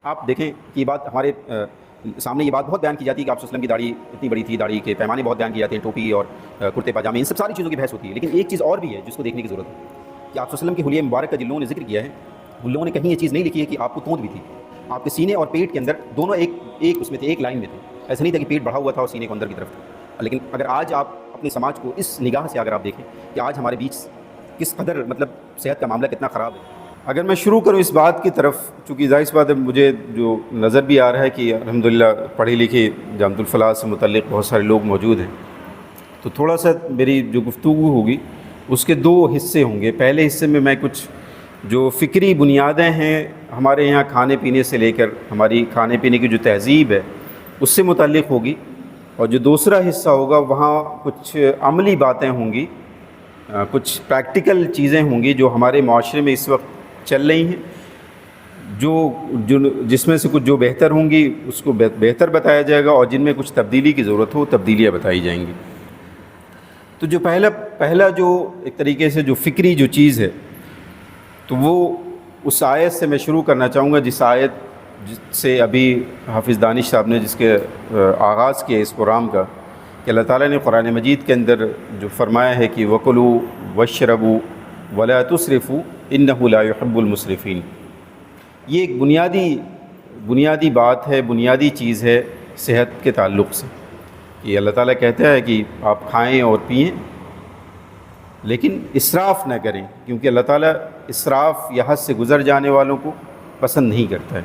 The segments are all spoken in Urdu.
آپ دیکھیں کہ یہ بات ہمارے سامنے یہ بات بہت بیان کی جاتی ہے کہ آپ صلی اللہ علیہ وسلم کی داڑھی اتنی بڑی تھی، داڑھی کے پیمانے بہت بیان کیے جاتے ہیں، ٹوپی اور کرتے پاجامے، ان سب ساری چیزوں کی بحث ہوتی ہے. لیکن ایک چیز اور بھی ہے جس کو دیکھنے کی ضرورت ہے کہ آپ صلی اللہ علیہ وسلم کے حلیہ مبارک کا جن لوگوں نے ذکر کیا ہے ان لوگوں نے کہیں یہ چیز نہیں لکھی ہے کہ آپ کو توند بھی تھی. آپ کے سینے اور پیٹ کے اندر دونوں ایک اس میں تھے، ایک لائن میں تھے. ایسا نہیں تھا کہ پیٹ بڑھا ہوا تھا اور سینے کو اندر کی طرف تھا. لیکن اگر آج آپ اپنے سماج کو اس نگاہ سے اگر آپ دیکھیں کہ آج ہمارے بیچ کس قدر صحت کا معاملہ کتنا خراب ہے. اگر میں شروع کروں اس بات کی طرف، چونکہ ظاہر سی بات ہے مجھے جو نظر بھی آ رہا ہے کہ الحمدللہ پڑھے لکھے جامعۃ الفلاح سے متعلق بہت سارے لوگ موجود ہیں، تو تھوڑا سا میری جو گفتگو ہوگی اس کے دو حصے ہوں گے. پہلے حصے میں میں کچھ جو فکری بنیادیں ہیں ہمارے یہاں کھانے پینے سے لے کر ہماری کھانے پینے کی جو تہذیب ہے اس سے متعلق ہوگی، اور جو دوسرا حصہ ہوگا وہاں کچھ عملی باتیں ہوں گی، کچھ پریکٹیکل چیزیں ہوں گی جو ہمارے معاشرے میں اس وقت چل رہی ہیں، جس میں سے کچھ جو بہتر ہوں گی اس کو بہتر بتایا جائے گا، اور جن میں کچھ تبدیلی کی ضرورت ہو تبدیلیاں بتائی جائیں گی. تو جو پہلا جو ایک طریقے سے جو فکری جو چیز ہے تو وہ اس آیت سے میں شروع کرنا چاہوں گا، جس آیت سے ابھی حافظ دانش صاحب نے جس کے آغاز کیا اس پروگرام کا، کہ اللہ تعالیٰ نے قرآن مجید کے اندر جو فرمایا ہے کہ وَكُلُوا وَاشْرَبُوا وَلَا تُسْرِفُوا إِنَّهُ لَا يُحِبُّ الْمُسْرِفِينَ. یہ ایک بنیادی بات ہے، بنیادی چیز ہے صحت کے تعلق سے. یہ اللہ تعالیٰ کہتا ہے کہ آپ کھائیں اور پئیں لیکن اسراف نہ کریں، کیونکہ اللہ تعالیٰ اسراف یا حد سے گزر جانے والوں کو پسند نہیں کرتا ہے.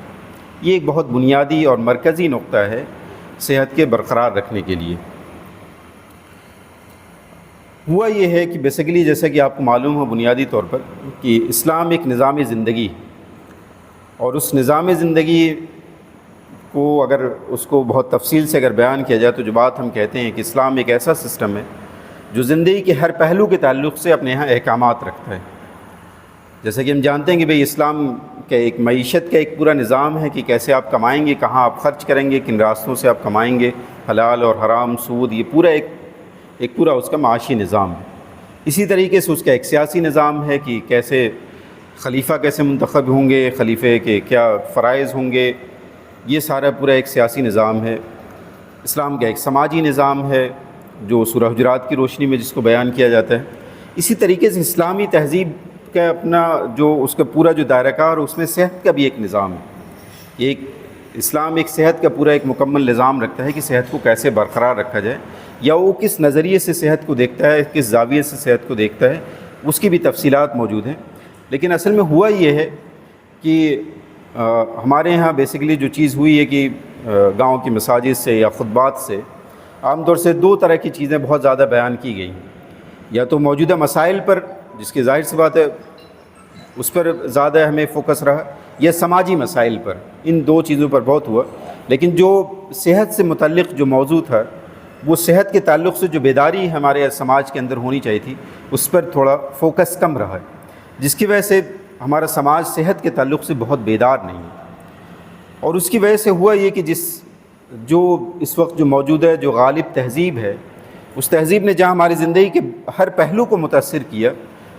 یہ ایک بہت بنیادی اور مرکزی نقطہ ہے صحت کے برقرار رکھنے کے لیے. ہوا یہ ہے کہ بیسیکلی جیسا کہ آپ کو معلوم ہو بنیادی طور پر کہ اسلام ایک نظام زندگی، اور اس نظام زندگی کو اگر اس کو بہت تفصیل سے اگر بیان کیا جائے تو جو بات ہم کہتے ہیں کہ اسلام ایک ایسا سسٹم ہے جو زندگی کے ہر پہلو کے تعلق سے اپنے یہاں احکامات رکھتا ہے. جیسا کہ ہم جانتے ہیں کہ بھئی اسلام کا ایک معیشت کا ایک پورا نظام ہے کہ کیسے آپ کمائیں گے، کہاں آپ خرچ کریں گے، کن راستوں سے آپ کمائیں گے، حلال اور حرام، سود، یہ پورا ایک پورا اس کا معاشی نظام ہے. اسی طریقے سے اس کا ایک سیاسی نظام ہے کہ کیسے خلیفہ کیسے منتخب ہوں گے، خلیفے کے کیا فرائض ہوں گے، یہ سارا پورا ایک سیاسی نظام ہے. اسلام کا ایک سماجی نظام ہے جو سورہ حجرات کی روشنی میں جس کو بیان کیا جاتا ہے. اسی طریقے سے اسلامی تہذیب کا اپنا جو اس کا پورا جو دائرہ کار، اس میں صحت کا بھی ایک نظام ہے. اسلام ایک صحت کا پورا ایک مکمل نظام رکھتا ہے کہ صحت کو کیسے برقرار رکھا جائے، یا وہ کس نظریے سے صحت کو دیکھتا ہے، کس زاویے سے صحت کو دیکھتا ہے، اس کی بھی تفصیلات موجود ہیں. لیکن اصل میں ہوا یہ ہے کہ ہمارے ہاں بیسیکلی جو چیز ہوئی ہے کہ گاؤں کی مساجد سے یا خطبات سے عام طور سے دو طرح کی چیزیں بہت زیادہ بیان کی گئی ہیں. یا تو موجودہ مسائل پر، جس کی ظاہر سی بات ہے اس پر زیادہ ہمیں فوکس رہا، یا سماجی مسائل پر. ان دو چیزوں پر بہت ہوا. لیکن جو صحت سے متعلق جو موضوع تھا، وہ صحت کے تعلق سے جو بیداری ہمارے سماج کے اندر ہونی چاہیے تھی، اس پر تھوڑا فوکس کم رہا ہے، جس کی وجہ سے ہمارا سماج صحت کے تعلق سے بہت بیدار نہیں ہے. اور اس کی وجہ سے ہوا یہ کہ جو اس وقت جو موجود ہے جو غالب تہذیب ہے، اس تہذیب نے جہاں ہماری زندگی کے ہر پہلو کو متاثر کیا،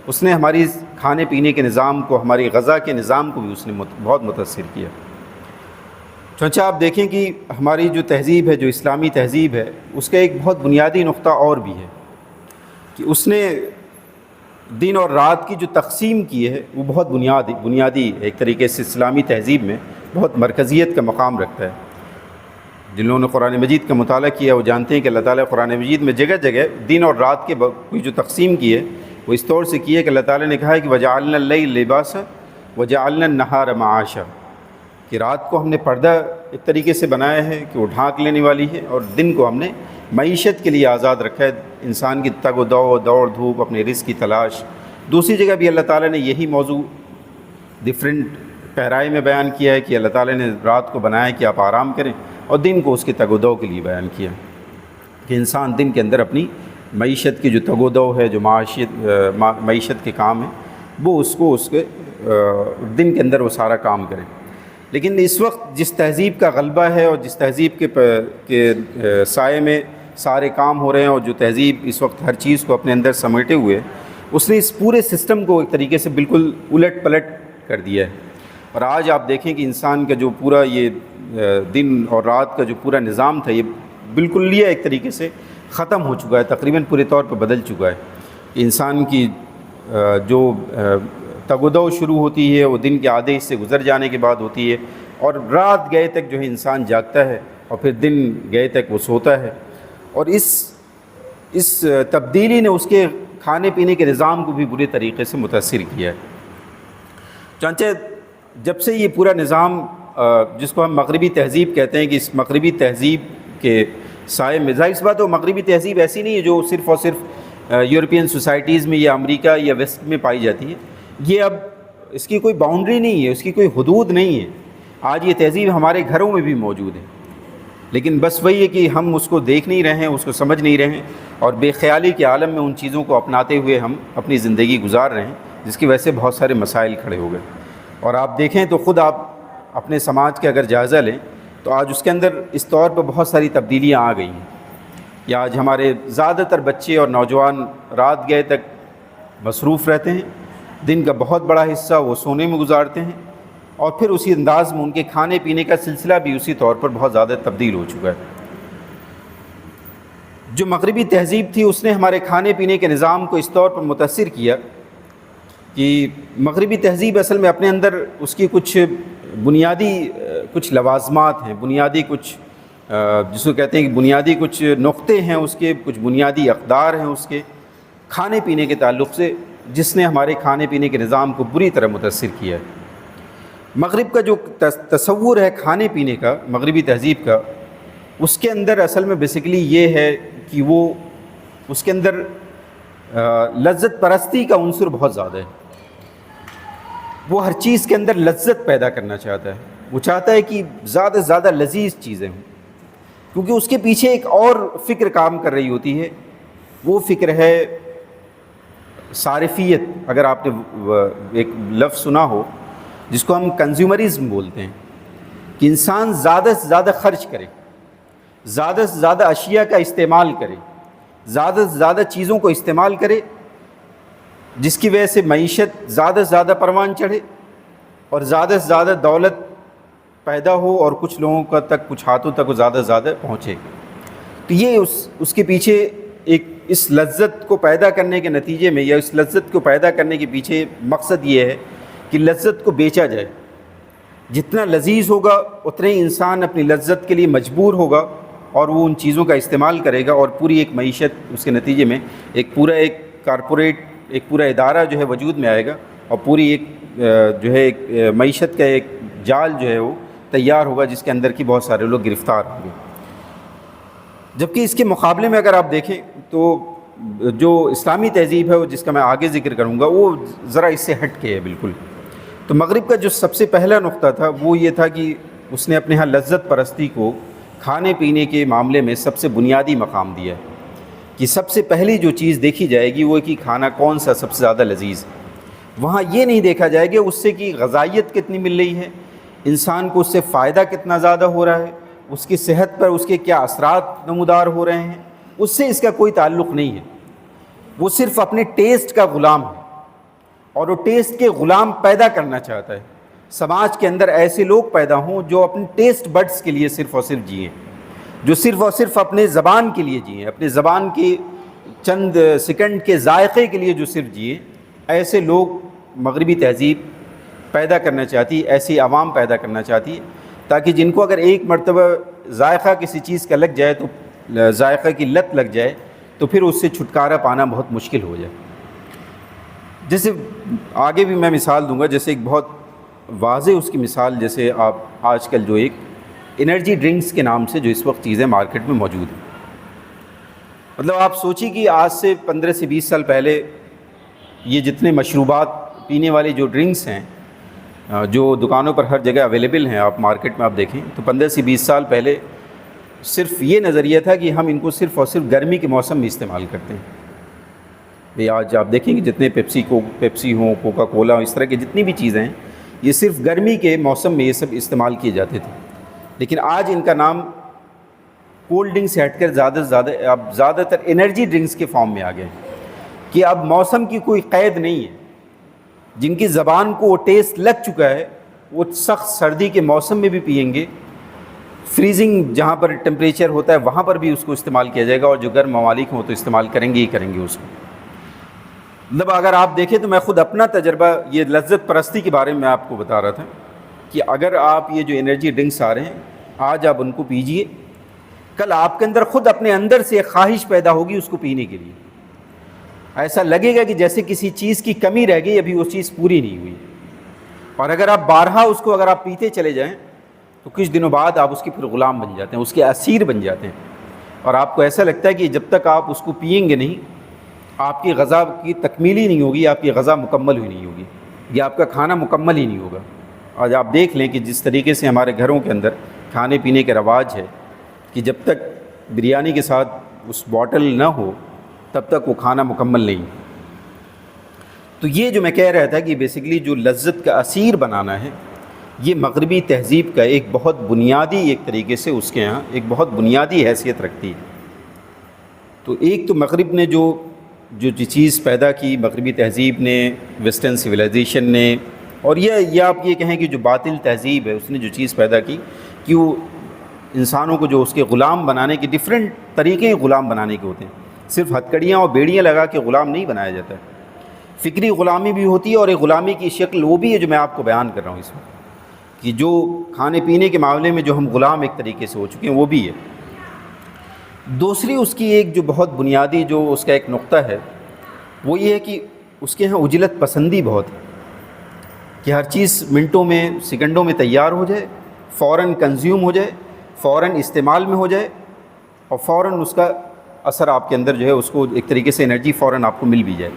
اس نے ہماری کھانے پینے کے نظام کو، ہماری غذا کے نظام کو بھی اس نے بہت متاثر کیا. چنانچہ آپ دیکھیں کہ ہماری جو تہذیب ہے، جو اسلامی تہذیب ہے، اس کا ایک بہت بنیادی نقطہ اور بھی ہے کہ اس نے دن اور رات کی جو تقسیم کی ہے وہ بہت بنیادی ایک طریقے سے اسلامی تہذیب میں بہت مرکزیت کا مقام رکھتا ہے. جن لوگوں نے قرآن مجید کا مطالعہ کیا وہ جانتے ہیں کہ اللہ تعالیٰ قرآن مجید میں جگہ جگہ دن اور رات کے کوئی جو تقسیم کی ہے وہ اس طور سے کی ہے کہ اللہ تعالیٰ نے کہا ہے کہ وَجَعَلْنَا اللَّيْلَ لِبَاسًا وَجَعَلْنَا النَّهَارَ مَعَاشًا، کہ رات کو ہم نے پردہ ایک طریقے سے بنایا ہے کہ وہ ڈھانک لینے والی ہے، اور دن کو ہم نے معیشت کے لیے آزاد رکھا ہے، انسان کی تگ و دوڑ دھوپ، اپنے رزق کی تلاش. دوسری جگہ بھی اللہ تعالیٰ نے یہی موضوع ڈفرینٹ پیرائے میں بیان کیا ہے کہ اللہ تعالیٰ نے رات کو بنایا ہے کہ آپ آرام کریں، اور دن کو اس کی تگ و دو کے لیے بیان کیا کہ انسان دن کے اندر اپنی معیشت کی جو تگ و دو ہے، جو معیشت کے کام ہیں، وہ اس کے دن کے اندر وہ سارا کام کریں. لیکن اس وقت جس تہذیب کا غلبہ ہے اور جس تہذیب کے سائے میں سارے کام ہو رہے ہیں، اور جو تہذیب اس وقت ہر چیز کو اپنے اندر سمیٹے ہوئے، اس نے اس پورے سسٹم کو ایک طریقے سے بالکل الٹ پلٹ کر دیا ہے. اور آج آپ دیکھیں کہ انسان کا جو پورا یہ دن اور رات کا جو پورا نظام تھا، یہ بالکلیہ ایک طریقے سے ختم ہو چکا ہے، تقریباً پورے طور پہ بدل چکا ہے۔ انسان کی جو تگ و دو شروع ہوتی ہے وہ دن کے آدھے حصے گزر جانے کے بعد ہوتی ہے، اور رات گئے تک جو ہے انسان جاگتا ہے، اور پھر دن گئے تک وہ سوتا ہے۔ اور اس تبدیلی نے اس کے کھانے پینے کے نظام کو بھی برے طریقے سے متاثر کیا ہے۔ چنانچہ جب سے یہ پورا نظام جس کو ہم مغربی تہذیب کہتے ہیں، کہ اس مغربی تہذیب کے سائے میں، ظاہر سی بات ہے مغربی تہذیب ایسی نہیں ہے جو صرف اور صرف یورپین سوسائٹیز میں یا امریکہ یا ویسٹ میں پائی جاتی ہے۔ یہ اب اس کی کوئی باؤنڈری نہیں ہے، اس کی کوئی حدود نہیں ہے۔ آج یہ تہذیب ہمارے گھروں میں بھی موجود ہے، لیکن بس وہی ہے کہ ہم اس کو دیکھ نہیں رہے ہیں، اس کو سمجھ نہیں رہے ہیں، اور بے خیالی کے عالم میں ان چیزوں کو اپناتے ہوئے ہم اپنی زندگی گزار رہے ہیں، جس کی وجہ سے بہت سارے مسائل کھڑے ہو گئے۔ اور آپ دیکھیں تو خود آپ اپنے سماج کا اگر جائزہ لیں تو آج اس کے اندر اس طور پہ بہت ساری تبدیلیاں آ گئی ہیں۔ یا آج ہمارے زیادہ تر بچے اور نوجوان رات گئے تک مصروف رہتے ہیں، دن کا بہت بڑا حصہ وہ سونے میں گزارتے ہیں، اور پھر اسی انداز میں ان کے کھانے پینے کا سلسلہ بھی اسی طور پر بہت زیادہ تبدیل ہو چکا ہے۔ جو مغربی تہذیب تھی اس نے ہمارے کھانے پینے کے نظام کو اس طور پر متاثر کیا کہ مغربی تہذیب اصل میں اپنے اندر اس کی کچھ بنیادی کچھ لوازمات ہیں، بنیادی کچھ جس کو کہتے ہیں کہ بنیادی کچھ نقطے ہیں، اس کے کچھ بنیادی اقدار ہیں اس کے کھانے پینے کے تعلق سے، جس نے ہمارے کھانے پینے کے نظام کو بری طرح متاثر کیا ہے۔ مغرب کا جو تصور ہے کھانے پینے کا، مغربی تہذیب کا، اس کے اندر اصل میں بیسیکلی یہ ہے کہ وہ اس کے اندر لذت پرستی کا عنصر بہت زیادہ ہے۔ وہ ہر چیز کے اندر لذت پیدا کرنا چاہتا ہے، وہ چاہتا ہے کہ زیادہ سے زیادہ لذیذ چیزیں ہوں، کیونکہ اس کے پیچھے ایک اور فکر کام کر رہی ہوتی ہے۔ وہ فکر ہے صارفیت۔ اگر آپ نے ایک لفظ سنا ہو جس کو ہم کنزیومرزم بولتے ہیں، کہ انسان زیادہ سے زیادہ خرچ کرے، زیادہ سے زیادہ اشیاء کا استعمال کرے، زیادہ سے زیادہ چیزوں کو استعمال کرے، جس کی وجہ سے معیشت زیادہ سے زیادہ پروان چڑھے اور زیادہ سے زیادہ دولت پیدا ہو، اور کچھ لوگوں کا تک کچھ ہاتھوں تک وہ زیادہ سے زیادہ پہنچے۔ تو یہ اس کے پیچھے ایک اس لذت کو پیدا کرنے کے نتیجے میں، یا اس لذت کو پیدا کرنے کے پیچھے مقصد یہ ہے کہ لذت کو بیچا جائے۔ جتنا لذیذ ہوگا اتنا ہی انسان اپنی لذت کے لیے مجبور ہوگا، اور وہ ان چیزوں کا استعمال کرے گا، اور پوری ایک معیشت اس کے نتیجے میں ایک کارپوریٹ ایک پورا ادارہ جو ہے وجود میں آئے گا، اور پوری ایک جو ہے ایک معیشت کا ایک جال جو ہے وہ تیار ہوگا، جس کے اندر کی بہت سارے لوگ گرفتار ہوں گے۔ جبکہ اس کے مقابلے میں اگر آپ دیکھیں تو جو اسلامی تہذیب ہے، جس کا میں آگے ذکر کروں گا، وہ ذرا اس سے ہٹ کے ہے بالکل۔ تو مغرب کا جو سب سے پہلا نقطہ تھا وہ یہ تھا کہ اس نے اپنے ہاں لذت پرستی کو کھانے پینے کے معاملے میں سب سے بنیادی مقام دیا ہے، کہ سب سے پہلی جو چیز دیکھی جائے گی وہ کہ کھانا کون سا سب سے زیادہ لذیذ ہے۔ وہاں یہ نہیں دیکھا جائے گا اس سے کہ غذائیت کتنی مل رہی ہے، انسان کو اس سے فائدہ کتنا زیادہ ہو رہا ہے، اس کی صحت پر اس کے کیا اثرات نمودار ہو رہے ہیں، اس سے اس کا کوئی تعلق نہیں ہے۔ وہ صرف اپنے ٹیسٹ کا غلام ہے، اور وہ ٹیسٹ کے غلام پیدا کرنا چاہتا ہے۔ سماج کے اندر ایسے لوگ پیدا ہوں جو اپنے ٹیسٹ بڈز کے لیے صرف اور صرف جئیں، جو صرف اور صرف اپنے زبان کے لیے جئیں، اپنے زبان کے چند سیکنڈ کے ذائقے کے لیے جو صرف جئیں، ایسے لوگ مغربی تہذیب پیدا کرنا چاہتی، ایسی عوام پیدا کرنا چاہتی ہے، تاکہ جن کو اگر ایک مرتبہ ذائقہ کسی چیز کا لگ جائے، تو ذائقہ کی لت لگ جائے، تو پھر اس سے چھٹکارا پانا بہت مشکل ہو جائے۔ جیسے آگے بھی میں مثال دوں گا، جیسے ایک بہت واضح اس کی مثال، جیسے آپ آج کل جو ایک انرجی ڈرنکس کے نام سے جو اس وقت چیزیں مارکیٹ میں موجود ہیں، مطلب آپ سوچیں کہ آج سے 15 سے 20 سال پہلے یہ جتنے مشروبات پینے والی جو ڈرنکس ہیں جو دکانوں پر ہر جگہ اویلیبل ہیں، آپ مارکیٹ میں آپ دیکھیں تو 15 سے 20 سال پہلے صرف یہ نظریہ تھا کہ ہم ان کو صرف اور صرف گرمی کے موسم میں استعمال کرتے ہیں۔ بھئی آج آپ دیکھیں کہ جتنے پیپسی ہوں، کوکا کولا، اس طرح کی جتنی بھی چیزیں ہیں، یہ صرف گرمی کے موسم میں یہ سب استعمال کیے جاتے تھے۔ لیکن آج ان کا نام کولڈ ڈرنک سے ہٹ کر اب زیادہ تر انرجی ڈرنکس کے فارم میں آ گئے ہیں، کہ اب موسم کی کوئی قید نہیں ہے۔ جن کی زبان کو وہ ٹیسٹ لگ چکا ہے، وہ سخت سردی کے موسم میں بھی پئیں گے، فریزنگ جہاں پر ٹمپریچر ہوتا ہے وہاں پر بھی اس کو استعمال کیا جائے گا، اور جو گرم ممالک ہوں تو استعمال کریں گے ہی کریں گے اس کو۔ مطلب اگر آپ دیکھیں تو میں خود اپنا تجربہ یہ لذت پرستی کے بارے میں آپ کو بتا رہا تھا کہ اگر آپ یہ جو انرجی ڈرنکس آ رہے ہیں آج آپ ان کو پیجئے، کل آپ کے اندر خود اپنے اندر سے ایک خواہش پیدا ہوگی اس کو پینے کے لیے، ایسا لگے گا کہ جیسے کسی چیز کی کمی رہ گئی، ابھی وہ چیز پوری نہیں ہوئی، اور اگر آپ بارہا اس کو اگر آپ پیتے چلے جائیں تو کچھ دنوں بعد آپ اس کے پھر غلام بن جاتے ہیں، اس کے اسیر بن جاتے ہیں، اور آپ کو ایسا لگتا ہے کہ جب تک آپ اس کو پئیں گے نہیں آپ کی غذا کی تکمیل ہی نہیں ہوگی، آپ کی غذا مکمل ہی نہیں ہوگی، یا آپ کا کھانا مکمل ہی نہیں ہوگا۔ آج آپ دیکھ لیں کہ جس طریقے سے ہمارے گھروں کے اندر کھانے پینے کا رواج ہے کہ جب تک بریانی کے ساتھ اس باٹل نہ ہو تب تک وہ کھانا مکمل نہیں۔ تو یہ جو میں کہہ رہا تھا کہ بیسیکلی جو لذت کا اسیر بنانا ہے، یہ مغربی تہذیب کا ایک بہت بنیادی ایک طریقے سے اس کے ہاں ایک بہت بنیادی حیثیت رکھتی ہے۔ تو ایک تو مغرب نے جو چیز پیدا کی، مغربی تہذیب نے، ویسٹرن سویلائزیشن نے، اور یہ آپ یہ کہیں کہ جو باطل تہذیب ہے اس نے جو چیز پیدا کی کہ وہ انسانوں کو جو اس کے غلام بنانے کے ڈیفرنٹ طریقے غلام بنانے کے ہوتے ہیں، صرف ہتھکڑیاں اور بیڑیاں لگا کے غلام نہیں بنایا جاتا ہے، فکری غلامی بھی ہوتی ہے، اور ایک غلامی کی شکل وہ بھی ہے جو میں آپ کو بیان کر رہا ہوں اس وقت، کہ جو کھانے پینے کے معاملے میں جو ہم غلام ایک طریقے سے ہو چکے ہیں وہ بھی ہے۔ دوسری اس کی ایک جو بہت بنیادی جو اس کا ایک نقطہ ہے وہ یہ ہے کہ اس کے ہاں عجلت پسندی بہت ہے، کہ ہر چیز منٹوں میں سیکنڈوں میں تیار ہو جائے، فوراً کنزیوم ہو جائے، فوراً استعمال میں ہو جائے، اور فوراً اس کا اثر آپ کے اندر جو ہے اس کو ایک طریقے سے انرجی فوراً آپ کو مل بھی جائے۔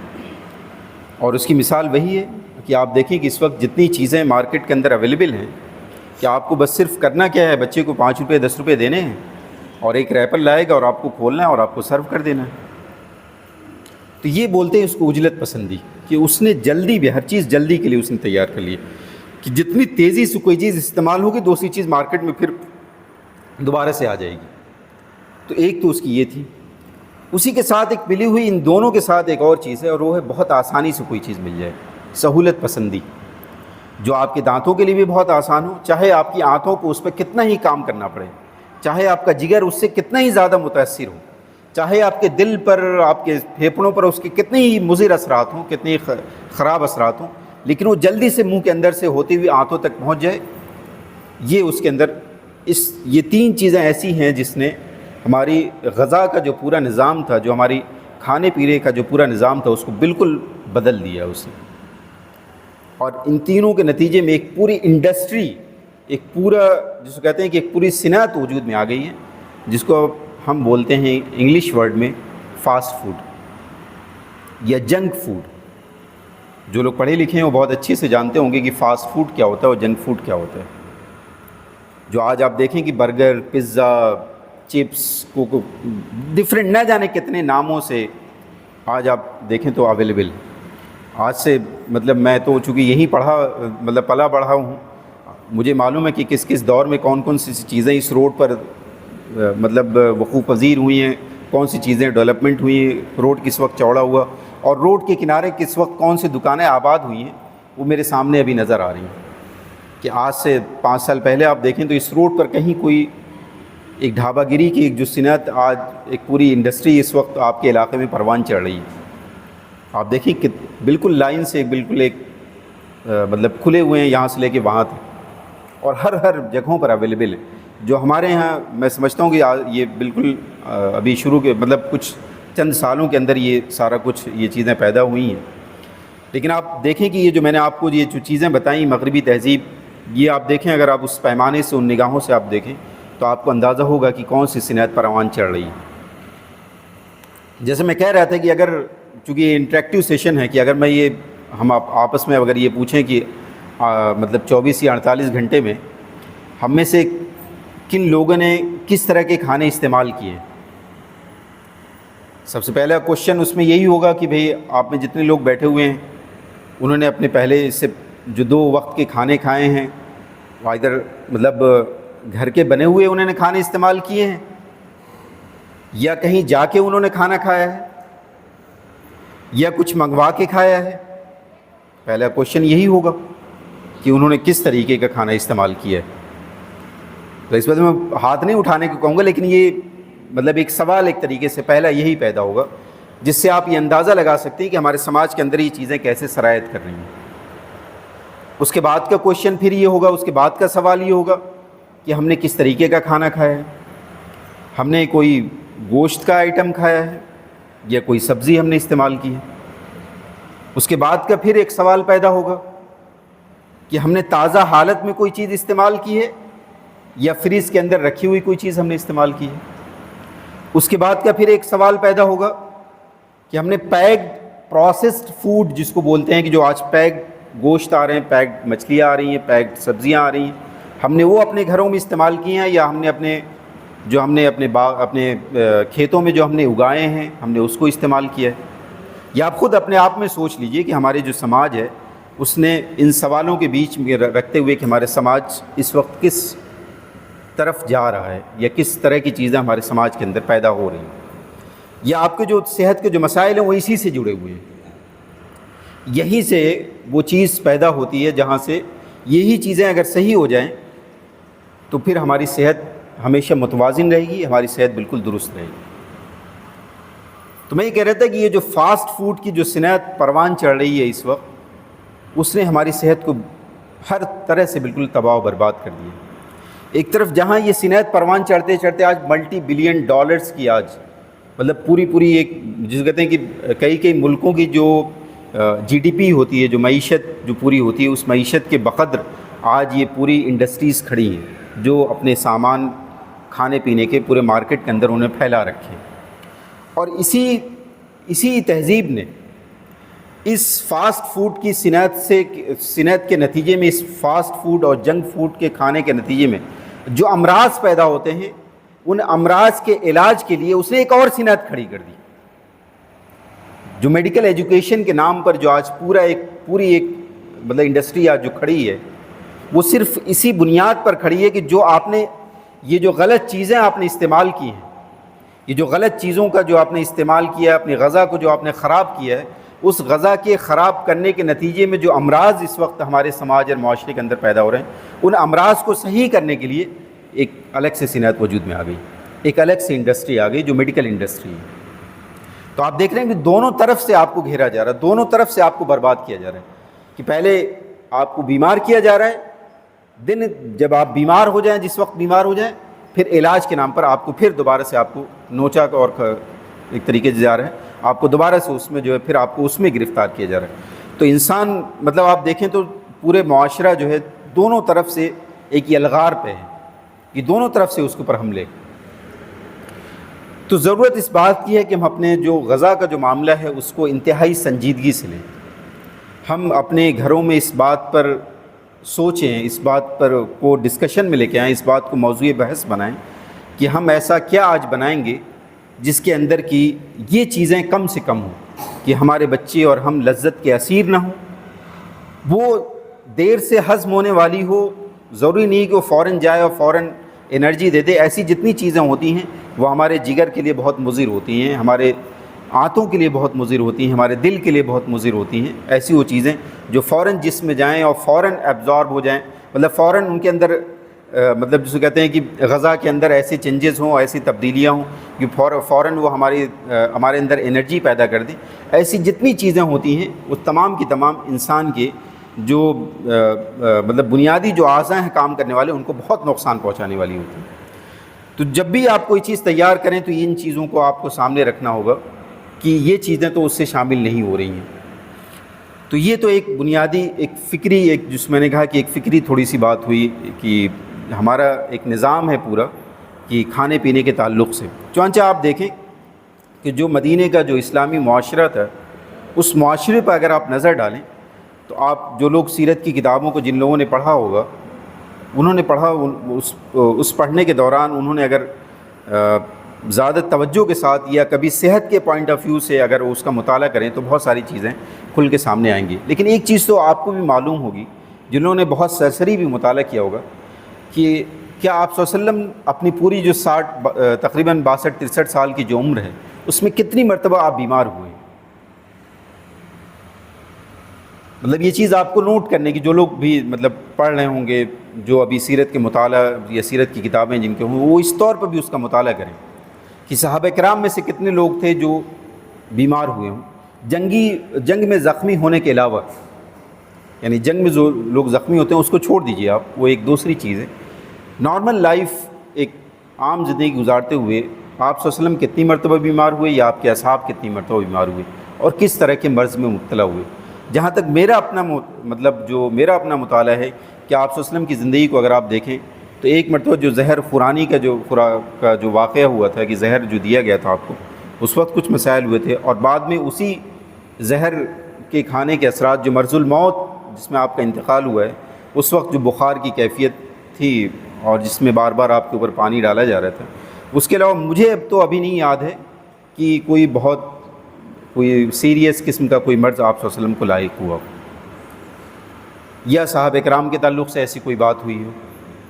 اور اس کی مثال وہی ہے کہ آپ دیکھیں کہ اس وقت جتنی چیزیں مارکیٹ کے اندر اویلیبل ہیں کہ آپ کو بس صرف کرنا کیا ہے، بچے کو 5 روپے 10 روپے دینے ہیں اور ایک ریپر لائے گا اور آپ کو کھولنا ہے اور آپ کو سرو کر دینا ہے۔ تو یہ بولتے ہیں اس کو عجلت پسندی، کہ اس نے جلدی بھی ہر چیز جلدی کے لیے اس نے تیار کر لی، کہ جتنی تیزی سے کوئی چیز استعمال ہوگی دوسری چیز مارکیٹ میں پھر دوبارہ سے آ جائے گی۔ تو ایک تو اس کی یہ تھی، اسی کے ساتھ ایک ملی ہوئی ان دونوں کے ساتھ ایک اور چیز ہے، اور وہ ہے بہت آسانی سے کوئی چیز مل جائے، سہولت پسندی، جو آپ کے دانتوں کے لیے بھی بہت آسان ہو، چاہے آپ کی آنتوں کو اس پہ کتنا ہی کام کرنا پڑے، چاہے آپ کا جگر اس سے کتنا ہی زیادہ متاثر ہو، چاہے آپ کے دل پر آپ کے پھیپھڑوں پر اس کے کتنے ہی مضر اثرات ہوں، کتنے ہی خراب اثرات ہوں، لیکن وہ جلدی سے منہ کے اندر سے ہوتی ہوئی آنتوں تک پہنچ جائے۔ یہ اس کے اندر یہ 3 چیزیں ایسی ہیں جس نے ہماری غذا کا جو پورا نظام تھا، جو ہماری کھانے پینے کا جو پورا نظام تھا اس کو بالکل بدل دیا اس نے۔ اور ان تینوں کے نتیجے میں ایک پوری انڈسٹری، ایک پورا جس کو کہتے ہیں کہ ایک پوری صنعت وجود میں آ گئی ہے، جس کو ہم بولتے ہیں انگلش ورڈ میں فاسٹ فوڈ یا جنک فوڈ۔ جو لوگ پڑھے لکھے ہیں وہ بہت اچھے سے جانتے ہوں گے کہ فاسٹ فوڈ کیا ہوتا ہے اور جنک فوڈ کیا ہوتا ہے۔ جو آج آپ دیکھیں کہ برگر، پزا، چپس، کوکو، ڈفرینٹ نہ جانے کتنے ناموں سے آج آپ دیکھیں تو اویلیبل۔ آج سے مطلب میں تو چونکہ یہیں پلا بڑھا ہوں، مجھے معلوم ہے کہ کس کس دور میں کون کون سی چیزیں اس روڈ پر مطلب وقوع پذیر ہوئی ہیں، کون سی چیزیں ڈیولپمنٹ ہوئی ہیں، روڈ کس وقت چوڑا ہوا، اور روڈ کے کنارے کس وقت کون سی دکانیں آباد ہوئی ہیں، وہ میرے سامنے ابھی نظر آ رہی ہیں۔ کہ آج سے 5 سال پہلے آپ دیکھیں تو اس روڈ پر کہیں کوئی ایک ڈھابا گیری کی ایک جو صنعت، آج ایک پوری انڈسٹری اس وقت آپ کے علاقے میں پروان چڑھ رہی ہے۔ آپ دیکھیں کہ بالکل لائن سے بالکل ایک مطلب کھلے ہوئے ہیں یہاں سے لے کے وہاں تک، اور ہر جگہوں پر اویلیبل ہے۔ جو ہمارے یہاں میں سمجھتا ہوں کہ یہ بالکل ابھی شروع کے مطلب کچھ چند سالوں کے اندر یہ سارا کچھ یہ چیزیں پیدا ہوئی ہیں۔ لیکن آپ دیکھیں کہ یہ جو میں نے آپ کو یہ جو چیزیں بتائیں مغربی تہذیب، یہ آپ دیکھیں اگر آپ اس پیمانے سے ان نگاہوں سے آپ دیکھیں تو آپ کو اندازہ ہوگا کہ کون سی صنعت پروان چڑھ رہی ہے۔ جیسے میں کہہ رہا تھا کہ اگر چونکہ یہ انٹریکٹیو سیشن ہے، کہ اگر میں یہ ہم آپس میں اگر یہ پوچھیں کہ مطلب 24 یا 48 گھنٹے میں ہم میں سے کن لوگوں نے کس طرح کے کھانے استعمال کیے، سب سے پہلا کوشچن اس میں یہی ہوگا کہ بھئی آپ میں جتنے لوگ بیٹھے ہوئے ہیں انہوں نے اپنے پہلے سے جو 2 وقت کے کھانے کھائے ہیں، ادھر مطلب گھر کے بنے ہوئے انہوں نے کھانے استعمال کیے ہیں، یا کہیں جا کے انہوں نے کھانا کھایا ہے، یا کچھ منگوا کے کھایا ہے۔ پہلا کوشچن یہی ہوگا۔ کہ انہوں نے کس طریقے کا کھانا استعمال کیا ہے. تو اس وجہ میں ہاتھ نہیں اٹھانے کو کہوں گا، لیکن یہ مطلب ایک سوال ایک طریقے سے پہلا یہی پیدا ہوگا جس سے آپ یہ اندازہ لگا سکتے ہیں کہ ہمارے سماج کے اندر یہ چیزیں کیسے سرایت کر رہی ہیں. اس کے بعد کا کوشچن پھر یہ ہوگا، اس کے بعد کا سوال یہ ہوگا کہ ہم نے کس طریقے کا کھانا کھایا ہے. ہم نے کوئی گوشت کا آئٹم کھایا ہے یا کوئی سبزی ہم نے استعمال کی ہے. اس کے بعد کا پھر ایک سوال پیدا ہوگا کہ ہم نے تازہ حالت میں کوئی چیز استعمال کی ہے یا فریز کے اندر رکھی ہوئی کوئی چیز ہم نے استعمال کی ہے. اس کے بعد کا پھر ایک سوال پیدا ہوگا کہ ہم نے پیکڈ پروسیسڈ فوڈ جس کو بولتے ہیں، کہ جو آج پیکڈ گوشت آ رہے ہیں، پیکڈ مچھلیاں آ رہی ہیں، پیکڈ سبزیاں آ رہی ہیں، ہم نے وہ اپنے گھروں میں استعمال کی ہیں یا ہم نے اپنے اپنے کھیتوں میں جو ہم نے اگائے ہیں ہم نے اس کو استعمال کیا ہے. یا آپ خود اپنے آپ میں سوچ لیجئے کہ ہمارے جو سماج ہے اس نے ان سوالوں کے بیچ میں رکھتے ہوئے کہ ہمارے سماج اس وقت کس طرف جا رہا ہے یا کس طرح کی چیزیں ہمارے سماج کے اندر پیدا ہو رہی ہیں، یا آپ کے جو صحت کے جو مسائل ہیں وہ اسی سے جڑے ہوئے ہیں. یہیں سے وہ چیز پیدا ہوتی ہے جہاں سے یہی چیزیں اگر صحیح ہو جائیں تو پھر ہماری صحت ہمیشہ متوازن رہے گی، ہماری صحت بالکل درست رہے گی. تو میں یہ کہہ رہا تھا کہ یہ جو فاسٹ فوڈ کی جو صنعت پروان چڑھ رہی ہے اس وقت، اس نے ہماری صحت کو ہر طرح سے بالکل تباہ و برباد کر دیا. ایک طرف جہاں یہ صنعت پروان چڑھتے چڑھتے آج ملٹی بلین ڈالرز کی آج مطلب پوری ایک جس کہتے ہیں کہ کئی ملکوں کی جو جی ڈی پی ہوتی ہے، جو معیشت جو پوری ہوتی ہے، اس معیشت کے بقدر آج یہ پوری انڈسٹریز کھڑی ہیں جو اپنے سامان کھانے پینے کے پورے مارکیٹ کے اندر انہیں پھیلا رکھے. اور اسی تہذیب نے اس فاسٹ فوڈ کی صنعت کے نتیجے میں، اس فاسٹ فوڈ اور جنک فوڈ کے کھانے کے نتیجے میں جو امراض پیدا ہوتے ہیں، ان امراض کے علاج کے لیے اس نے ایک اور صنعت کھڑی کر دی. جو میڈیکل ایجوکیشن کے نام پر جو آج پوری ایک مطلب انڈسٹری آج جو کھڑی ہے، وہ صرف اسی بنیاد پر کھڑی ہے کہ جو آپ نے یہ جو غلط چیزیں آپ نے استعمال کی ہیں، یہ جو غلط چیزوں کا جو آپ نے استعمال کیا ہے، اپنی غذا کو جو آپ نے خراب کیا ہے، اس غذا کے خراب کرنے کے نتیجے میں جو امراض اس وقت ہمارے سماج اور معاشرے کے اندر پیدا ہو رہے ہیں، ان امراض کو صحیح کرنے کے لیے ایک الگ سے صنعت وجود میں آ گئی، ایک الگ سے انڈسٹری آ گئی جو میڈیکل انڈسٹری ہے. تو آپ دیکھ رہے ہیں کہ دونوں طرف سے آپ کو گھیرا جا رہا ہے، دونوں طرف سے آپ کو برباد کیا جا رہا ہے. کہ پہلے آپ کو بیمار کیا جا رہا ہے، جب آپ بیمار ہو جائیں، جس وقت بیمار ہو جائیں، پھر علاج کے نام پر آپ کو پھر دوبارہ سے آپ کو نوچا اور ایک طریقے سے جا رہا ہے، آپ کو دوبارہ سے اس میں جو ہے پھر آپ کو اس میں گرفتار کیا جا رہا ہے. تو انسان مطلب آپ دیکھیں تو پورے معاشرہ جو ہے دونوں طرف سے ایک یلغار پہ ہے، یہ دونوں طرف سے اس کے اوپر حملے. تو ضرورت اس بات کی ہے کہ ہم اپنے جو غذا کا جو معاملہ ہے اس کو انتہائی سنجیدگی سے لیں. ہم اپنے گھروں میں اس بات پر سوچیں، اس بات پر کو ڈسکشن میں لے کے آئیں، اس بات کو موضوع بحث بنائیں کہ ہم ایسا کیا آج بنائیں گے جس کے اندر کی یہ چیزیں کم سے کم ہوں کہ ہمارے بچے اور ہم لذت کے اسیر نہ ہوں. وہ دیر سے ہضم ہونے والی ہو، ضروری نہیں کہ وہ فوراً جائے اور فوراً انرجی دے دے. ایسی جتنی چیزیں ہوتی ہیں وہ ہمارے جگر کے لیے بہت مضر ہوتی ہیں، ہمارے آنتوں کے لیے بہت مضر ہوتی ہیں، ہمارے دل کے لیے بہت مضر ہوتی ہیں. ایسی وہ چیزیں جو فوراً جسم میں جائیں اور فوراً ایبزارب ہو جائیں، مطلب فوراً ان کے اندر مطلب جسے کہتے ہیں کہ غذا کے اندر ایسے چینجز ہوں، ایسی تبدیلیاں ہوں کہ فوراً وہ ہمارے اندر انرجی پیدا کر دیں. ایسی جتنی چیزیں ہوتی ہیں وہ تمام کی تمام انسان کے جو مطلب بنیادی جو اعضاء ہیں کام کرنے والے، ان کو بہت نقصان پہنچانے والی ہوتی ہیں. تو جب بھی آپ کوئی چیز تیار کریں تو ان چیزوں کو آپ کو سامنے رکھنا ہوگا کہ یہ چیزیں تو اس سے شامل نہیں ہو رہی ہیں. تو یہ تو ایک بنیادی ایک فکری جس میں نے کہا کہ ایک فکری تھوڑی سی بات ہوئی کہ ہمارا ایک نظام ہے پورا کہ کھانے پینے کے تعلق سے. چنانچہ آپ دیکھیں کہ جو مدینے کا جو اسلامی معاشرہ تھا، اس معاشرے پر اگر آپ نظر ڈالیں تو آپ جو لوگ سیرت کی کتابوں کو جن لوگوں نے پڑھا ہوگا، انہوں نے پڑھا، اس پڑھنے کے دوران انہوں نے اگر زیادہ توجہ کے ساتھ یا کبھی صحت کے پوائنٹ آف ویو سے اگر اس کا مطالعہ کریں تو بہت ساری چیزیں کھل کے سامنے آئیں گی. لیکن ایک چیز تو آپ کو بھی معلوم ہوگی، جنہوں نے بہت سرسری بھی مطالعہ کیا ہوگا، کہ کیا آپ صلی اللہ علیہ وسلم اپنی پوری جو تقریباً 62-63 سال کی جو عمر ہے، اس میں کتنی مرتبہ آپ بیمار ہوئے؟ مطلب یہ چیز آپ کو نوٹ کرنے کی، جو لوگ بھی مطلب پڑھ رہے ہوں گے، جو ابھی سیرت کے مطالعہ یا سیرت کی کتابیں جن کے ہوں، وہ اس طور پر بھی اس کا مطالعہ کریں کہ صحابہ کرام میں سے کتنے لوگ تھے جو بیمار ہوئے ہوں جنگ میں زخمی ہونے کے علاوہ. یعنی جنگ میں جو لوگ زخمی ہوتے ہیں اس کو چھوڑ دیجئے آپ، وہ ایک دوسری چیز ہے. نارمل لائف، ایک عام زندگی گزارتے ہوئے آپ صلی اللہ علیہ وسلم کتنی مرتبہ بیمار ہوئے، یا آپ کے اصحاب کتنی مرتبہ بیمار ہوئے، اور کس طرح کے مرض میں مبتلا ہوئے. جہاں تک میرا اپنا میرا اپنا مطالعہ ہے کہ آپ صلی اللہ علیہ وسلم کی زندگی کو اگر آپ دیکھیں تو ایک مرتبہ جو زہر خورانی کا جو واقعہ ہوا تھا، کہ زہر جو دیا گیا تھا آپ کو، اس وقت کچھ مسائل ہوئے تھے، اور بعد میں اسی زہر کے کھانے کے اثرات، جو مرض الموت جس میں آپ کا انتقال ہوا ہے، اس وقت جو بخار کی کیفیت تھی اور جس میں بار بار آپ کے اوپر پانی ڈالا جا رہا تھا. اس کے علاوہ مجھے ابھی نہیں یاد ہے کہ کوئی سیریس قسم کا کوئی مرض آپ صلی اللہ علیہ وسلم کو لاحق ہوا یا صحابہ کرام کے تعلق سے ایسی کوئی بات ہوئی ہو.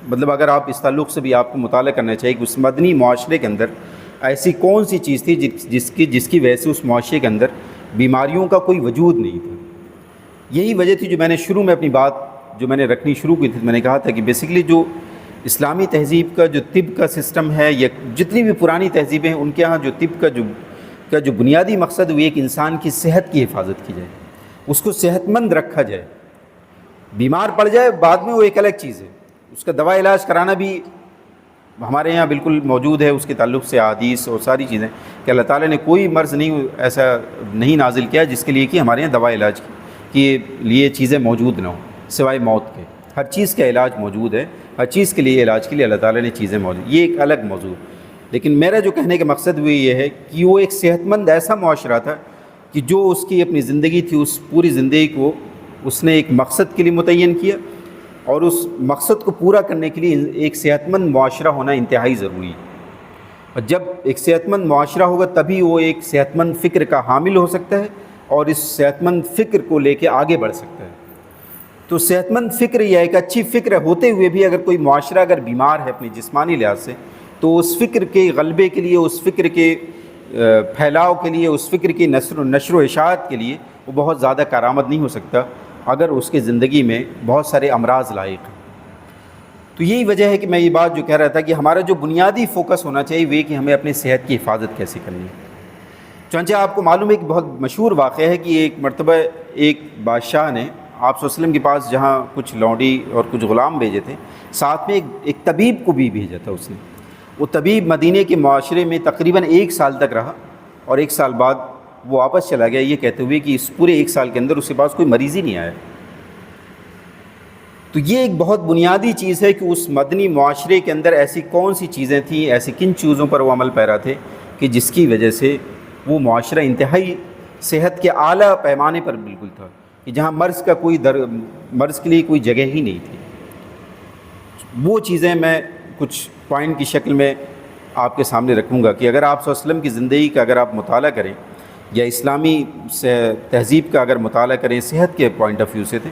مطلب اگر آپ اس تعلق سے بھی آپ کو مطالعہ کرنا چاہیے کہ اس مدنی معاشرے کے اندر ایسی کون سی چیز تھی جس کی وجہ سے اس معاشرے کے اندر بیماریوں کا کوئی وجود نہیں تھا. یہی وجہ تھی جو میں نے شروع میں اپنی بات جو میں نے رکھنی شروع کی تھی. میں نے کہا تھا کہ بیسیکلی جو اسلامی تہذیب کا جو طب کا سسٹم ہے، یا جتنی بھی پرانی تہذیبیں ہیں، ان کے ہاں جو طب کا جو بنیادی مقصد ہوئی ایک انسان کی صحت کی حفاظت کی جائے، اس کو صحت مند رکھا جائے. بیمار پڑ جائے بعد میں وہ ایک الگ چیز ہے، اس کا دوا علاج کرانا بھی ہمارے یہاں بالکل موجود ہے. اس کے تعلق سے احادیث اور ساری چیزیں کہ اللہ تعالیٰ نے کوئی مرض ایسا نہیں نازل کیا جس کے لیے کہ ہمارے یہاں دوا علاج کے لیے چیزیں موجود نہ ہوں سوائے موت کے. ہر چیز کا علاج موجود ہے، ہر چیز کے لیے علاج کے لیے اللہ تعالیٰ نے چیزیں موجود. یہ ایک الگ موضوع. لیکن میرا جو کہنے کا مقصد وہ یہ ہے کہ وہ ایک صحت مند ایسا معاشرہ تھا کہ جو اس کی اپنی زندگی تھی، اس پوری زندگی کو اس نے ایک مقصد کے لیے متعین کیا، اور اس مقصد کو پورا کرنے کے لیے ایک صحت مند معاشرہ ہونا انتہائی ضروری ہے. اور جب ایک صحت مند معاشرہ ہوگا تبھی وہ ایک صحت مند فکر کا حامل ہو سکتا ہے، اور اس صحت مند فکر کو لے کے آگے بڑھ سکتا ہے. تو صحت مند فکر یا ایک اچھی فکر ہوتے ہوئے بھی اگر کوئی معاشرہ اگر بیمار ہے اپنی جسمانی لحاظ سے، تو اس فکر کے غلبے کے لیے، اس فکر کے پھیلاؤ کے لیے، اس فکر کی نشر و اشاعت کے لیے وہ بہت زیادہ کارآمد نہیں ہو سکتا اگر اس کے زندگی میں بہت سارے امراض لائق ہیں. تو یہی وجہ ہے کہ میں یہ بات جو کہہ رہا تھا کہ ہمارا جو بنیادی فوکس ہونا چاہیے وہ کہ ہمیں اپنی صحت کی حفاظت کیسے کرنی ہے. چنانچہ آپ کو معلوم ہے کہ بہت مشہور واقعہ ہے کہ ایک مرتبہ ایک بادشاہ نے آپ صلی اللہ علیہ وسلم کے پاس جہاں کچھ لونڈی اور کچھ غلام بھیجے تھے، ساتھ میں ایک طبیب کو بھی بھیجا تھا اس نے. وہ طبیب مدینے کے معاشرے میں تقریباً 1 سال تک رہا، اور 1 سال بعد وہ واپس چلا گیا یہ کہتے ہوئے کہ اس پورے 1 سال کے اندر اس کے پاس کوئی مریض ہی نہیں آیا. تو یہ ایک بہت بنیادی چیز ہے کہ اس مدنی معاشرے کے اندر ایسی کون سی چیزیں تھیں، ایسی کن چیزوں پر وہ عمل پیرا تھے کہ جس کی وجہ سے وہ معاشرہ انتہائی صحت کے اعلیٰ پیمانے پر بالکل تھا، کہ جہاں مرض کے لیے کوئی جگہ ہی نہیں تھی. وہ چیزیں میں کچھ پوائنٹ کی شکل میں آپ کے سامنے رکھوں گا کہ اگر آپ صلی اللہ علیہ وسلم کی زندگی کا اگر آپ مطالعہ کریں، یا اسلامی تہذیب کا اگر مطالعہ کریں صحت کے پوائنٹ آف ویو سے تھے،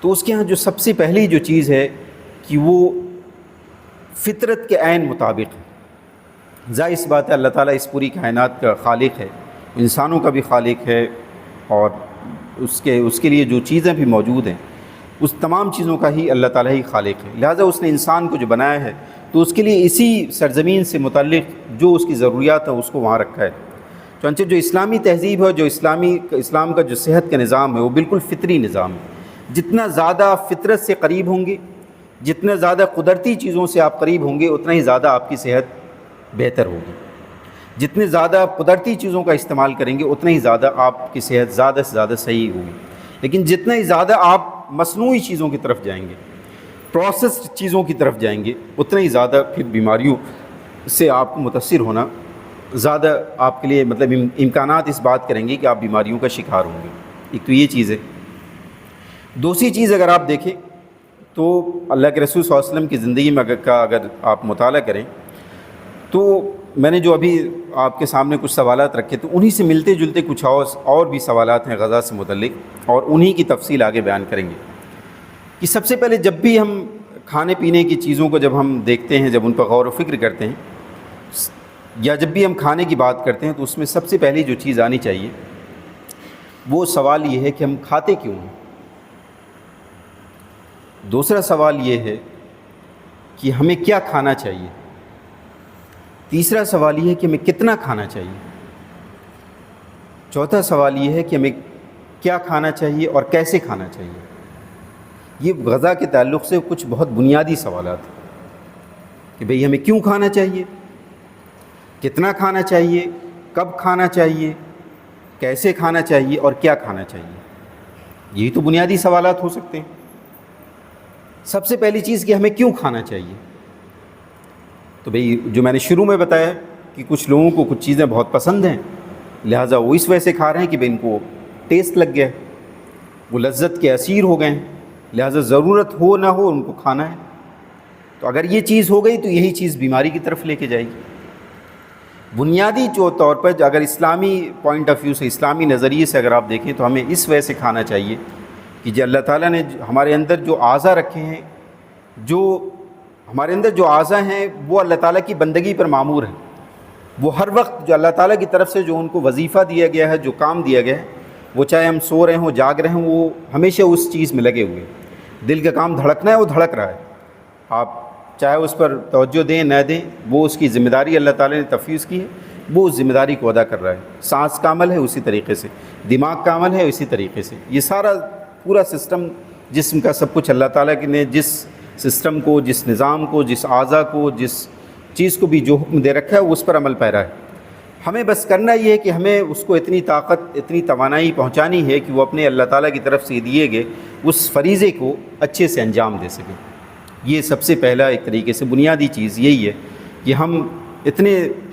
تو اس کے ہاں جو سب سے پہلی جو چیز ہے کہ وہ فطرت کے عین مطابق ہے. ظاہر سی بات ہے اللہ تعالیٰ اس پوری کائنات کا خالق ہے، انسانوں کا بھی خالق ہے، اور اس کے لیے جو چیزیں بھی موجود ہیں اس تمام چیزوں کا ہی اللہ تعالیٰ ہی خالق ہے. لہٰذا اس نے انسان کو جو بنایا ہے تو اس کے لیے اسی سرزمین سے متعلق جو اس کی ضروریات ہیں اس کو وہاں رکھا ہے. چنانچہ جو اسلامی تہذیب ہے، جو اسلام کا جو صحت کا نظام ہے، وہ بالکل فطری نظام ہے. جتنا زیادہ فطرت سے قریب ہوں گے، جتنا زیادہ قدرتی چیزوں سے آپ قریب ہوں گے، اتنا ہی زیادہ آپ کی صحت بہتر ہوگی. جتنے زیادہ قدرتی چیزوں کا استعمال کریں گے اتنا ہی زیادہ آپ کی صحت زیادہ سے زیادہ صحیح ہوگی. لیکن جتنا ہی زیادہ آپ مصنوعی چیزوں کی طرف جائیں گے، پروسیسڈ چیزوں کی طرف جائیں گے، اتنا ہی زیادہ پھر بیماریوں سے آپ کو متاثر ہونا زیادہ آپ کے لیے مطلب امکانات اس بات کریں گے کہ آپ بیماریوں کا شکار ہوں گے. ایک تو یہ چیز ہے. دوسری چیز اگر آپ دیکھیں تو اللہ کے رسول صلی اللہ علیہ وسلم کی زندگی میں اگر آپ مطالعہ کریں تو میں نے جو ابھی آپ کے سامنے کچھ سوالات رکھے تو انہی سے ملتے جلتے کچھ اور بھی سوالات ہیں غذا سے متعلق، اور انہی کی تفصیل آگے بیان کریں گے. کہ سب سے پہلے جب بھی ہم کھانے پینے کی چیزوں کو جب ہم دیکھتے ہیں، جب ان پر غور و فکر کرتے ہیں، یا جب بھی ہم کھانے کی بات کرتے ہیں، تو اس میں سب سے پہلی جو چیز آنی چاہیے وہ سوال یہ ہے کہ ہم کھاتے کیوں ہیں. دوسرا سوال یہ ہے کہ ہمیں کیا کھانا چاہیے. تیسرا سوال یہ ہے کہ ہمیں کتنا کھانا چاہیے. چوتھا سوال یہ ہے کہ ہمیں کیا کھانا چاہیے اور کیسے کھانا چاہیے. یہ غذا کے تعلق سے کچھ بہت بنیادی سوالات ہیں کہ بھئی ہمیں کیوں کھانا چاہیے، کتنا کھانا چاہیے، کب کھانا چاہیے، کیسے کھانا چاہیے اور کیا کھانا چاہیے. یہی تو بنیادی سوالات ہو سکتے ہیں. سب سے پہلی چیز کہ ہمیں کیوں کھانا چاہیے. تو بھئی جو میں نے شروع میں بتایا کہ کچھ لوگوں کو کچھ چیزیں بہت پسند ہیں، لہٰذا وہ اس وجہ سے کھا رہے ہیں کہ بھئی ان کو ٹیسٹ لگ گیا ہے، وہ لذت کے اسیر ہو گئے ہیں، لہٰذا ضرورت ہو نہ ہو ان کو کھانا ہے. تو اگر یہ چیز ہو گئی تو یہی چیز بیماری کی طرف لے کے جائے گی. بنیادی طور پر اگر اسلامی پوائنٹ آف ویو سے، اسلامی نظریے سے اگر آپ دیکھیں تو ہمیں اس وجہ سے کھانا چاہیے کہ جو اللہ تعالیٰ نے ہمارے اندر جو اعضاء رکھے ہیں، جو ہمارے اندر جو اعضاء ہیں وہ اللہ تعالیٰ کی بندگی پر معمور ہیں. وہ ہر وقت جو اللہ تعالیٰ کی طرف سے جو ان کو وظیفہ دیا گیا ہے، جو کام دیا گیا ہے، وہ چاہے ہم سو رہے ہوں، جاگ رہے ہوں، وہ ہمیشہ اس چیز میں لگے ہوئے ہیں. دل کا کام دھڑکنا ہے، وہ دھڑک رہا ہے. آپ چاہے اس پر توجہ دیں نہ دیں، وہ اس کی ذمہ داری اللہ تعالیٰ نے تفویض کی ہے، وہ اس ذمہ داری کو ادا کر رہا ہے. سانس کا عمل ہے اسی طریقے سے، دماغ کا عمل ہے اسی طریقے سے. یہ سارا پورا سسٹم جسم کا سب کچھ اللہ تعالیٰ نے جس سسٹم کو، جس نظام کو، جس اعضاء کو، جس چیز کو بھی جو حکم دے رکھا ہے وہ اس پر عمل پیرا ہے. ہمیں بس کرنا یہ ہے کہ ہمیں اس کو اتنی طاقت، اتنی توانائی پہنچانی ہے کہ وہ اپنے اللہ تعالیٰ کی طرف سے دیے گئے اس فریضے کو اچھے سے انجام دے سکیں. یہ سب سے پہلا ایک طریقے سے بنیادی چیز یہی ہے کہ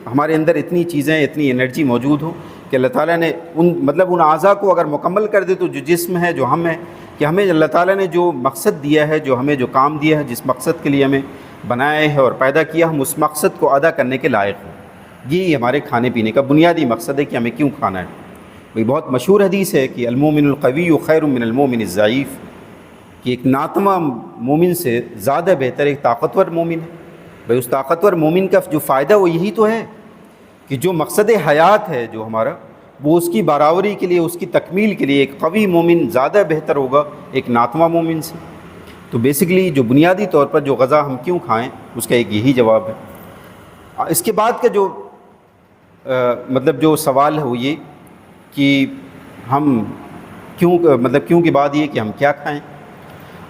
ہمارے اندر اتنی چیزیں، اتنی انرجی موجود ہو کہ اللہ تعالیٰ نے ان اعضاء کو اگر مکمل کر دے تو جو جسم ہے، جو ہم ہیں، کہ ہمیں اللہ تعالیٰ نے جو مقصد دیا ہے، جو ہمیں جو کام دیا ہے، جس مقصد کے لیے ہمیں بنایا ہے اور پیدا کیا، ہم اس مقصد کو ادا کرنے کے لائق ہوں. یہی ہمارے کھانے پینے کا بنیادی مقصد ہے کہ ہمیں کیوں کھانا ہے. بھئی بہت مشہور حدیث ہے کہ المومن القوی خیر من المومن الضعیف، کہ ایک ناتواں مومن سے زیادہ بہتر ایک طاقتور مومن ہے. بھئی اس طاقتور مومن کا جو فائدہ وہ یہی تو ہے کہ جو مقصد حیات ہے جو ہمارا، وہ اس کی برابری کے لیے، اس کی تکمیل کے لیے ایک قوی مومن زیادہ بہتر ہوگا ایک ناتواں مومن سے. تو بیسیکلی جو بنیادی طور پر جو غذا ہم کیوں کھائیں اس کا ایک یہی جواب ہے. اس کے بعد کا جو جو سوال ہے وہ یہ کہ ہم کیوں کے بعد یہ کہ ہم کیا کھائیں.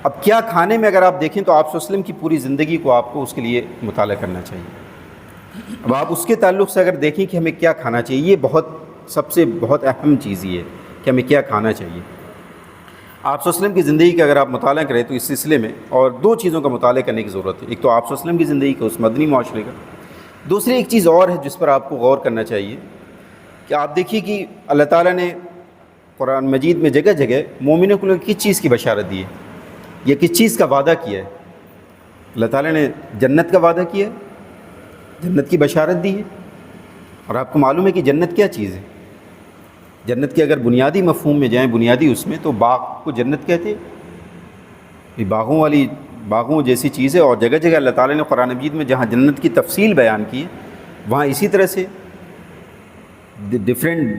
اب کیا کھانے میں اگر آپ دیکھیں تو آپ صلی اللہ علیہ وسلم کی پوری زندگی کو آپ کو اس کے لیے مطالعہ کرنا چاہیے. اب آپ اس کے تعلق سے اگر دیکھیں کہ ہمیں کیا کھانا چاہیے، یہ سب سے بہت اہم چیز یہ ہے کہ ہمیں کیا کھانا چاہیے. آپ صلی اللہ علیہ وسلم کی زندگی کا اگر آپ مطالعہ کریں تو اس سلسلے میں اور دو چیزوں کا مطالعہ کرنے کی ضرورت ہے. ایک تو آپ صلی اللہ علیہ وسلم کی زندگی کا، اس مدنی معاشرے کا. دوسری ایک چیز اور ہے جس پر آپ کو غور کرنا چاہیے کہ آپ دیکھیے کہ اللہ تعالیٰ نے قرآن مجید میں جگہ جگہ مومنوں کو کس چیز کی بشارت دی ہے، یا کس چیز کا وعدہ کیا ہے. اللہ تعالیٰ نے جنت کا وعدہ کیا ہے، جنت کی بشارت دی ہے. اور آپ کو معلوم ہے کہ جنت کیا چیز ہے. جنت کے اگر بنیادی مفہوم میں جائیں، بنیادی اس میں، تو باغ کو جنت کہتے ہیں. باغوں جیسی چیز ہے. اور جگہ جگہ اللہ تعالیٰ نے قرآن مجید میں جہاں جنت کی تفصیل بیان کی ہے، وہاں اسی طرح سے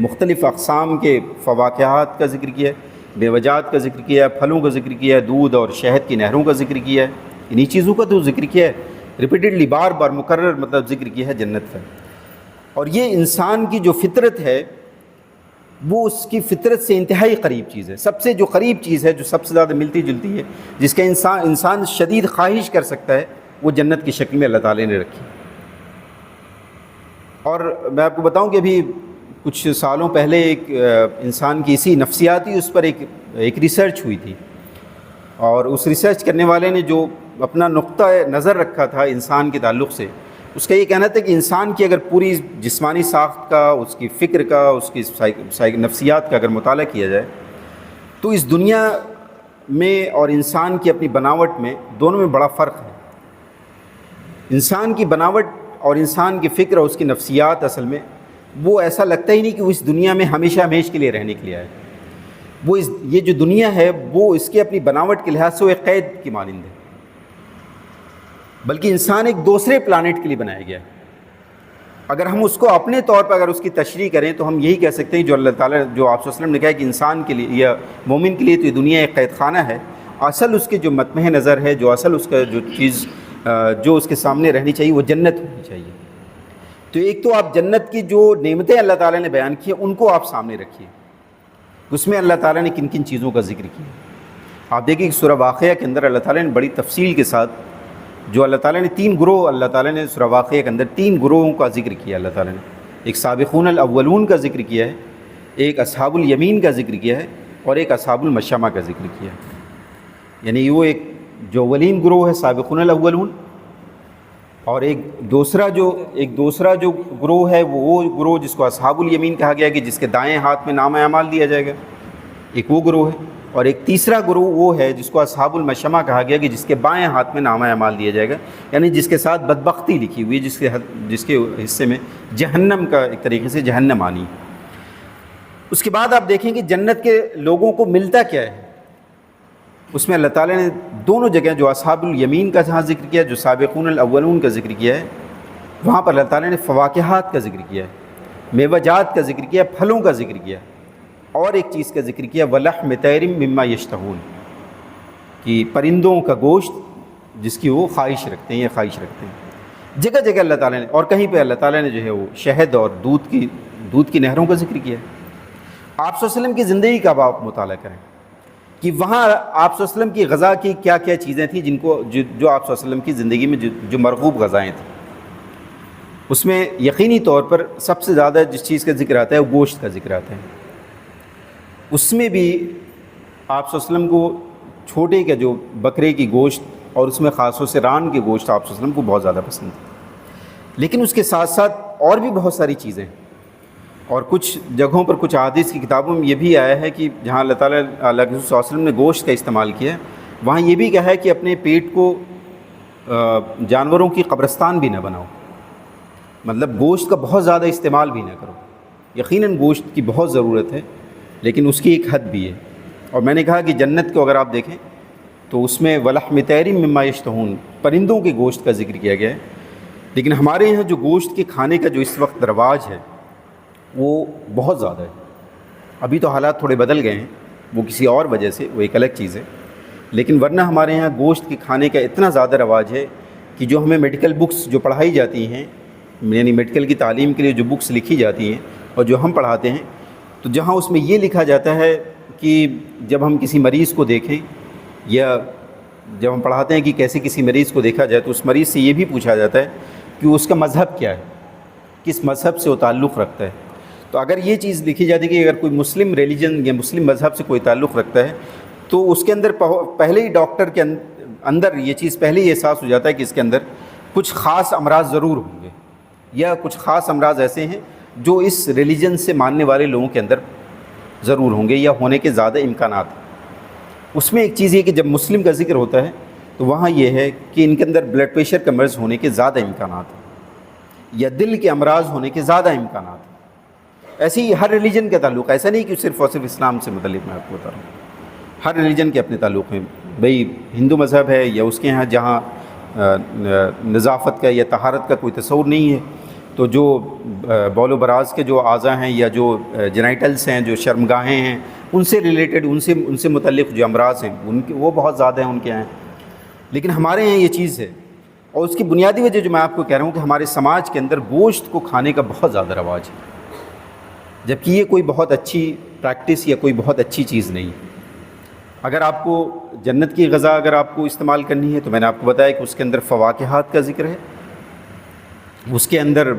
مختلف اقسام کے فواکہات کا ذکر کیا ہے، بیوجات کا ذکر کیا ہے، پھلوں کا ذکر کیا ہے، دودھ اور شہد کی نہروں کا ذکر کیا ہے. انہی چیزوں کا تو ذکر کیا ہے، ریپیٹڈلی بار بار مکرر ذکر کیا ہے جنت کا. اور یہ انسان کی جو فطرت ہے وہ اس کی فطرت سے انتہائی قریب چیز ہے. سب سے جو قریب چیز ہے، جو سب سے زیادہ ملتی جلتی ہے، جس کا انسان شدید خواہش کر سکتا ہے، وہ جنت کی شکل میں اللہ تعالیٰ نے رکھی. اور میں آپ کو بتاؤں کہ ابھی کچھ سالوں پہلے ایک انسان کی اسی نفسیاتی اس پر ایک ریسرچ ہوئی تھی. اور اس ریسرچ کرنے والے نے جو اپنا نقطہ نظر رکھا تھا انسان کے تعلق سے، اس کا یہ کہنا تھا کہ انسان کی اگر پوری جسمانی ساخت کا، اس کی فکر کا، اس کی نفسیات کا اگر مطالعہ کیا جائے تو اس دنیا میں اور انسان کی اپنی بناوٹ میں، دونوں میں بڑا فرق ہے. انسان کی بناوٹ اور انسان کی فکر اور اس کی نفسیات اصل میں وہ ایسا لگتا ہی نہیں کہ وہ اس دنیا میں ہمیشہ کے لیے رہنے کے لیے آئے. یہ جو دنیا ہے وہ اس کے اپنی بناوٹ کے لحاظ سے وہ ایک قید کی مانند ہے، بلکہ انسان ایک دوسرے پلانٹ کے لیے بنایا گیا ہے. اگر ہم اس کو اپنے طور پر اگر اس کی تشریح کریں تو ہم یہی کہہ سکتے ہیں جو اللہ تعالیٰ، جو آپ صلی اللہ علیہ وسلم نے کہا کہ انسان کے لیے یا مومن کے لیے تو یہ دنیا ایک قید خانہ ہے، اصل اس کے جو مطمع نظر ہے، جو اصل اس کا جو چیز جو اس کے سامنے رہنی چاہیے وہ جنت ہونی چاہیے۔ تو ایک تو آپ جنت کی جو نعمتیں اللہ تعالیٰ نے بیان کی ہیں ان کو آپ سامنے رکھیے، اس میں اللہ تعالیٰ نے کن کن چیزوں کا ذکر کیا۔ آپ دیکھیں کہ سورہ واقعہ کے اندر اللہ تعالیٰ نے بڑی تفصیل کے ساتھ جو اللہ تعالیٰ نے 3 گروہ، اللہ تعالیٰ نے سورہ واقعہ کے اندر 3 گروہوں کا ذکر کیا اللہ تعالیٰ نے۔ ایک سابقون الاولون کا ذکر کیا ہے، ایک اصحاب الیمین کا ذکر کیا ہے، اور ایک اصحاب المشأمہ کا ذکر کیا ہے۔ یعنی وہ ایک جو اولین گروہ ہے سابقون الاولون، اور ایک دوسرا جو گروہ ہے وہ گروہ جس کو اصحاب الیمین کہا گیا کہ جس کے دائیں ہاتھ میں نامہ اعمال دیا جائے گا، ایک وہ گروہ ہے، اور ایک تیسرا گروہ وہ ہے جس کو اصحاب المشأمہ کہا گیا کہ جس کے بائیں ہاتھ میں نامہ اعمال دیا جائے گا، یعنی جس کے ساتھ بدبختی لکھی ہوئی ہے، جس کے حصے میں جہنم کا ایک طریقے سے جہنم آنی۔ اس کے بعد آپ دیکھیں کہ جنت کے لوگوں کو ملتا کیا ہے، اس میں اللہ تعالیٰ نے دونوں جگہ جو اصحاب الیمین کا جہاں ذکر کیا ہے، جو سابقون الاولون کا ذکر کیا ہے، وہاں پر اللہ تعالیٰ نے فواکہات کا ذکر کیا ہے، میوہ جات کا ذکر کیا ہے، پھلوں کا ذکر کیا ہے، اور ایک چیز کا ذکر کیا وَلَحْمِ طَيْرٍ مِّمَّا يَشْتَهُونَ، کہ پرندوں کا گوشت جس کی وہ خواہش رکھتے ہیں یا خواہش رکھتے ہیں۔ جگہ جگہ اللہ تعالیٰ نے، اور کہیں پہ اللہ تعالیٰ نے جو ہے وہ شہد اور دودھ کی نہروں کا ذکر کیا ہے۔ آپ صلی اللہ علیہ وسلم کی زندگی کا آپ مطالعہ کریں کہ وہاں آپ صلی اللہ علیہ وسلم کی غذا کی کیا کیا چیزیں تھیں جن کو جو آپ صلی اللہ علیہ وسلم کی زندگی میں جو مرغوب غذائیں تھیں، اس میں یقینی طور پر سب سے زیادہ جس چیز کا ذکر آتا ہے وہ گوشت کا ذکر آتا ہے۔ اس میں بھی آپ صلی اللہ علیہ وسلم کو چھوٹے کا جو بکرے کی گوشت اور اس میں خاص طور سے ران کے گوشت آپ صلی اللہ علیہ وسلم کو بہت زیادہ پسند ہے، لیکن اس کے ساتھ ساتھ اور بھی بہت ساری چیزیں، اور کچھ جگہوں پر کچھ احادیث کی کتابوں میں یہ بھی آیا ہے کہ جہاں اللہ تعالیٰ اللہ کے رسول صلی اللہ علیہ وسلم نے گوشت کا استعمال کیا ہے، وہاں یہ بھی کہا ہے کہ اپنے پیٹ کو جانوروں کی قبرستان بھی نہ بناؤ، مطلب گوشت کا بہت زیادہ استعمال بھی نہ کرو۔ یقیناً گوشت کی بہت ضرورت ہے، لیکن اس کی ایک حد بھی ہے۔ اور میں نے کہا کہ جنت کو اگر آپ دیکھیں تو اس میں وَلَحْمِ طَيْرٍ مِّمَّا يَشْتَهُونَ، پرندوں کے گوشت کا ذکر کیا گیا ہے، لیکن ہمارے یہاں جو گوشت کے کھانے کا جو اس وقت رواج ہے وہ بہت زیادہ ہے۔ ابھی تو حالات تھوڑے بدل گئے ہیں، وہ کسی اور وجہ سے، وہ ایک الگ چیز ہے، لیکن ورنہ ہمارے یہاں گوشت کے کھانے کا اتنا زیادہ رواج ہے کہ جو ہمیں میڈیکل بکس جو پڑھائی جاتی ہیں، یعنی میڈیکل کی تعلیم کے لیے جو بکس لکھی جاتی ہیں اور جو ہم پڑھاتے ہیں، تو جہاں اس میں یہ لکھا جاتا ہے کہ جب ہم کسی مریض کو دیکھیں یا جب ہم پڑھاتے ہیں کہ کیسے کسی مریض کو دیکھا جائے، تو اس مریض سے یہ بھی پوچھا جاتا ہے کہ اس کا مذہب کیا ہے، کس مذہب سے وہ تعلق رکھتا ہے۔ تو اگر یہ چیز لکھی جاتی ہے کہ اگر کوئی مسلم ریلیجن یا مسلم مذہب سے کوئی تعلق رکھتا ہے، تو اس کے اندر پہلے ہی ڈاکٹر کے اندر یہ چیز پہلے ہی احساس ہو جاتا ہے کہ اس کے اندر کچھ خاص امراض ضرور ہوں گے، یا کچھ خاص امراض ایسے ہیں جو اس ریلیجن سے ماننے والے لوگوں کے اندر ضرور ہوں گے یا ہونے کے زیادہ امکانات ہیں۔ اس میں ایک چیز یہ کہ جب مسلم کا ذکر ہوتا ہے تو وہاں یہ ہے کہ ان کے اندر بلڈ پریشر کا مرض ہونے کے زیادہ امکانات ہیں یا دل کے امراض ہونے کے زیادہ امکانات ہیں۔ ایسے ہی ہر ریلیجن کا تعلق، ایسا نہیں کہ صرف اور صرف اسلام سے متعلق میں آپ کو بتا رہا ہوں، ہر ریلیجن کے اپنے تعلق ہیں۔ بھئی ہندو مذہب ہے یا اس کے یہاں جہاں نظافت کا یا طہارت کا کوئی تصور نہیں ہے، تو جو بول و براز کے جو اعضاء ہیں یا جو جینائٹلس ہیں، جو شرمگاہیں ہیں، ان سے ریلیٹڈ، ان سے متعلق جو امراض ہیں وہ بہت زیادہ ہیں ان کے یہاں، لیکن ہمارے یہاں یہ چیز ہے۔ اور اس کی بنیادی وجہ جو میں آپ کو کہہ رہا ہوں کہ ہمارے سماج کے اندر گوشت کو کھانے کا بہت زیادہ رواج ہے، جبکہ یہ کوئی بہت اچھی پریکٹس یا کوئی بہت اچھی چیز نہیں۔ اگر آپ کو جنت کی غذا اگر آپ کو استعمال کرنی ہے تو میں نے آپ کو بتایا کہ اس کے اندر فواکہات کا ذکر ہے، اس کے اندر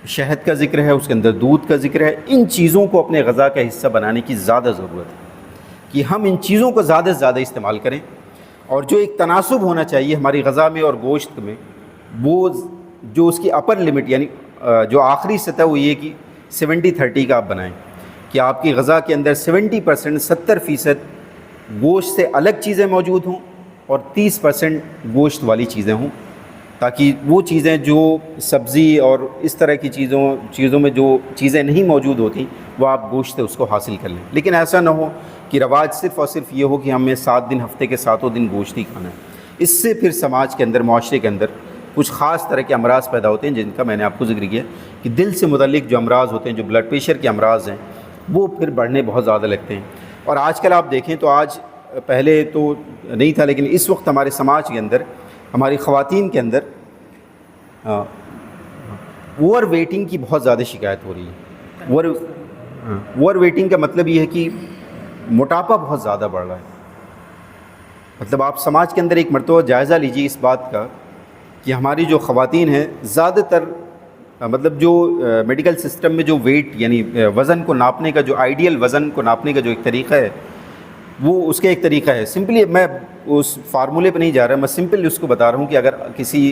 شہد کا ذکر ہے، اس کے اندر دودھ کا ذکر ہے۔ ان چیزوں کو اپنے غذا کا حصہ بنانے کی زیادہ ضرورت ہے کہ ہم ان چیزوں کو زیادہ سے زیادہ استعمال کریں، اور جو ایک تناسب ہونا چاہیے ہماری غذا میں اور گوشت میں، وہ جو اس کی اپر لمٹ یعنی جو آخری سطح وہ یہ کہ 70-30 کا آپ بنائیں کہ آپ کی غذا کے اندر 70% 70% گوشت سے الگ چیزیں موجود ہوں اور 30% گوشت والی چیزیں ہوں، تاکہ وہ چیزیں جو سبزی اور اس طرح کی چیزوں میں جو چیزیں نہیں موجود ہوتی وہ آپ گوشت سے اس کو حاصل کر لیں۔ لیکن ایسا نہ ہو کہ رواج صرف اور صرف یہ ہو کہ ہمیں 7 دن ہفتے کے 7 دن گوشت ہی کھانا ہے۔ اس سے پھر سماج کے اندر، معاشرے کے اندر کچھ خاص طرح کے امراض پیدا ہوتے ہیں جن کا میں نے آپ کو ذکر کیا کہ دل سے متعلق جو امراض ہوتے ہیں، جو بلڈ پریشر کے امراض ہیں، وہ پھر بڑھنے بہت زیادہ لگتے ہیں۔ اور آج کل آپ دیکھیں تو آج پہلے تو نہیں تھا، لیکن اس وقت ہمارے سماج کے اندر، ہماری خواتین کے اندر اوور ویٹنگ کی بہت زیادہ شکایت ہو رہی ہے۔ اوور ویٹنگ کا مطلب یہ ہے کہ موٹاپا بہت زیادہ بڑھ رہا ہے۔ مطلب آپ سماج کے اندر ایک مرتبہ جائزہ لیجیے اس بات کا کہ ہماری جو خواتین ہیں زیادہ تر، مطلب جو میڈیکل سسٹم میں جو ویٹ یعنی وزن کو ناپنے کا، جو آئیڈیل وزن کو ناپنے کا جو ایک طریقہ ہے، وہ اس کا ایک طریقہ ہے۔ سمپلی میں اس فارمولے پہ نہیں جا رہا، میں سمپل اس کو بتا رہا ہوں کہ اگر کسی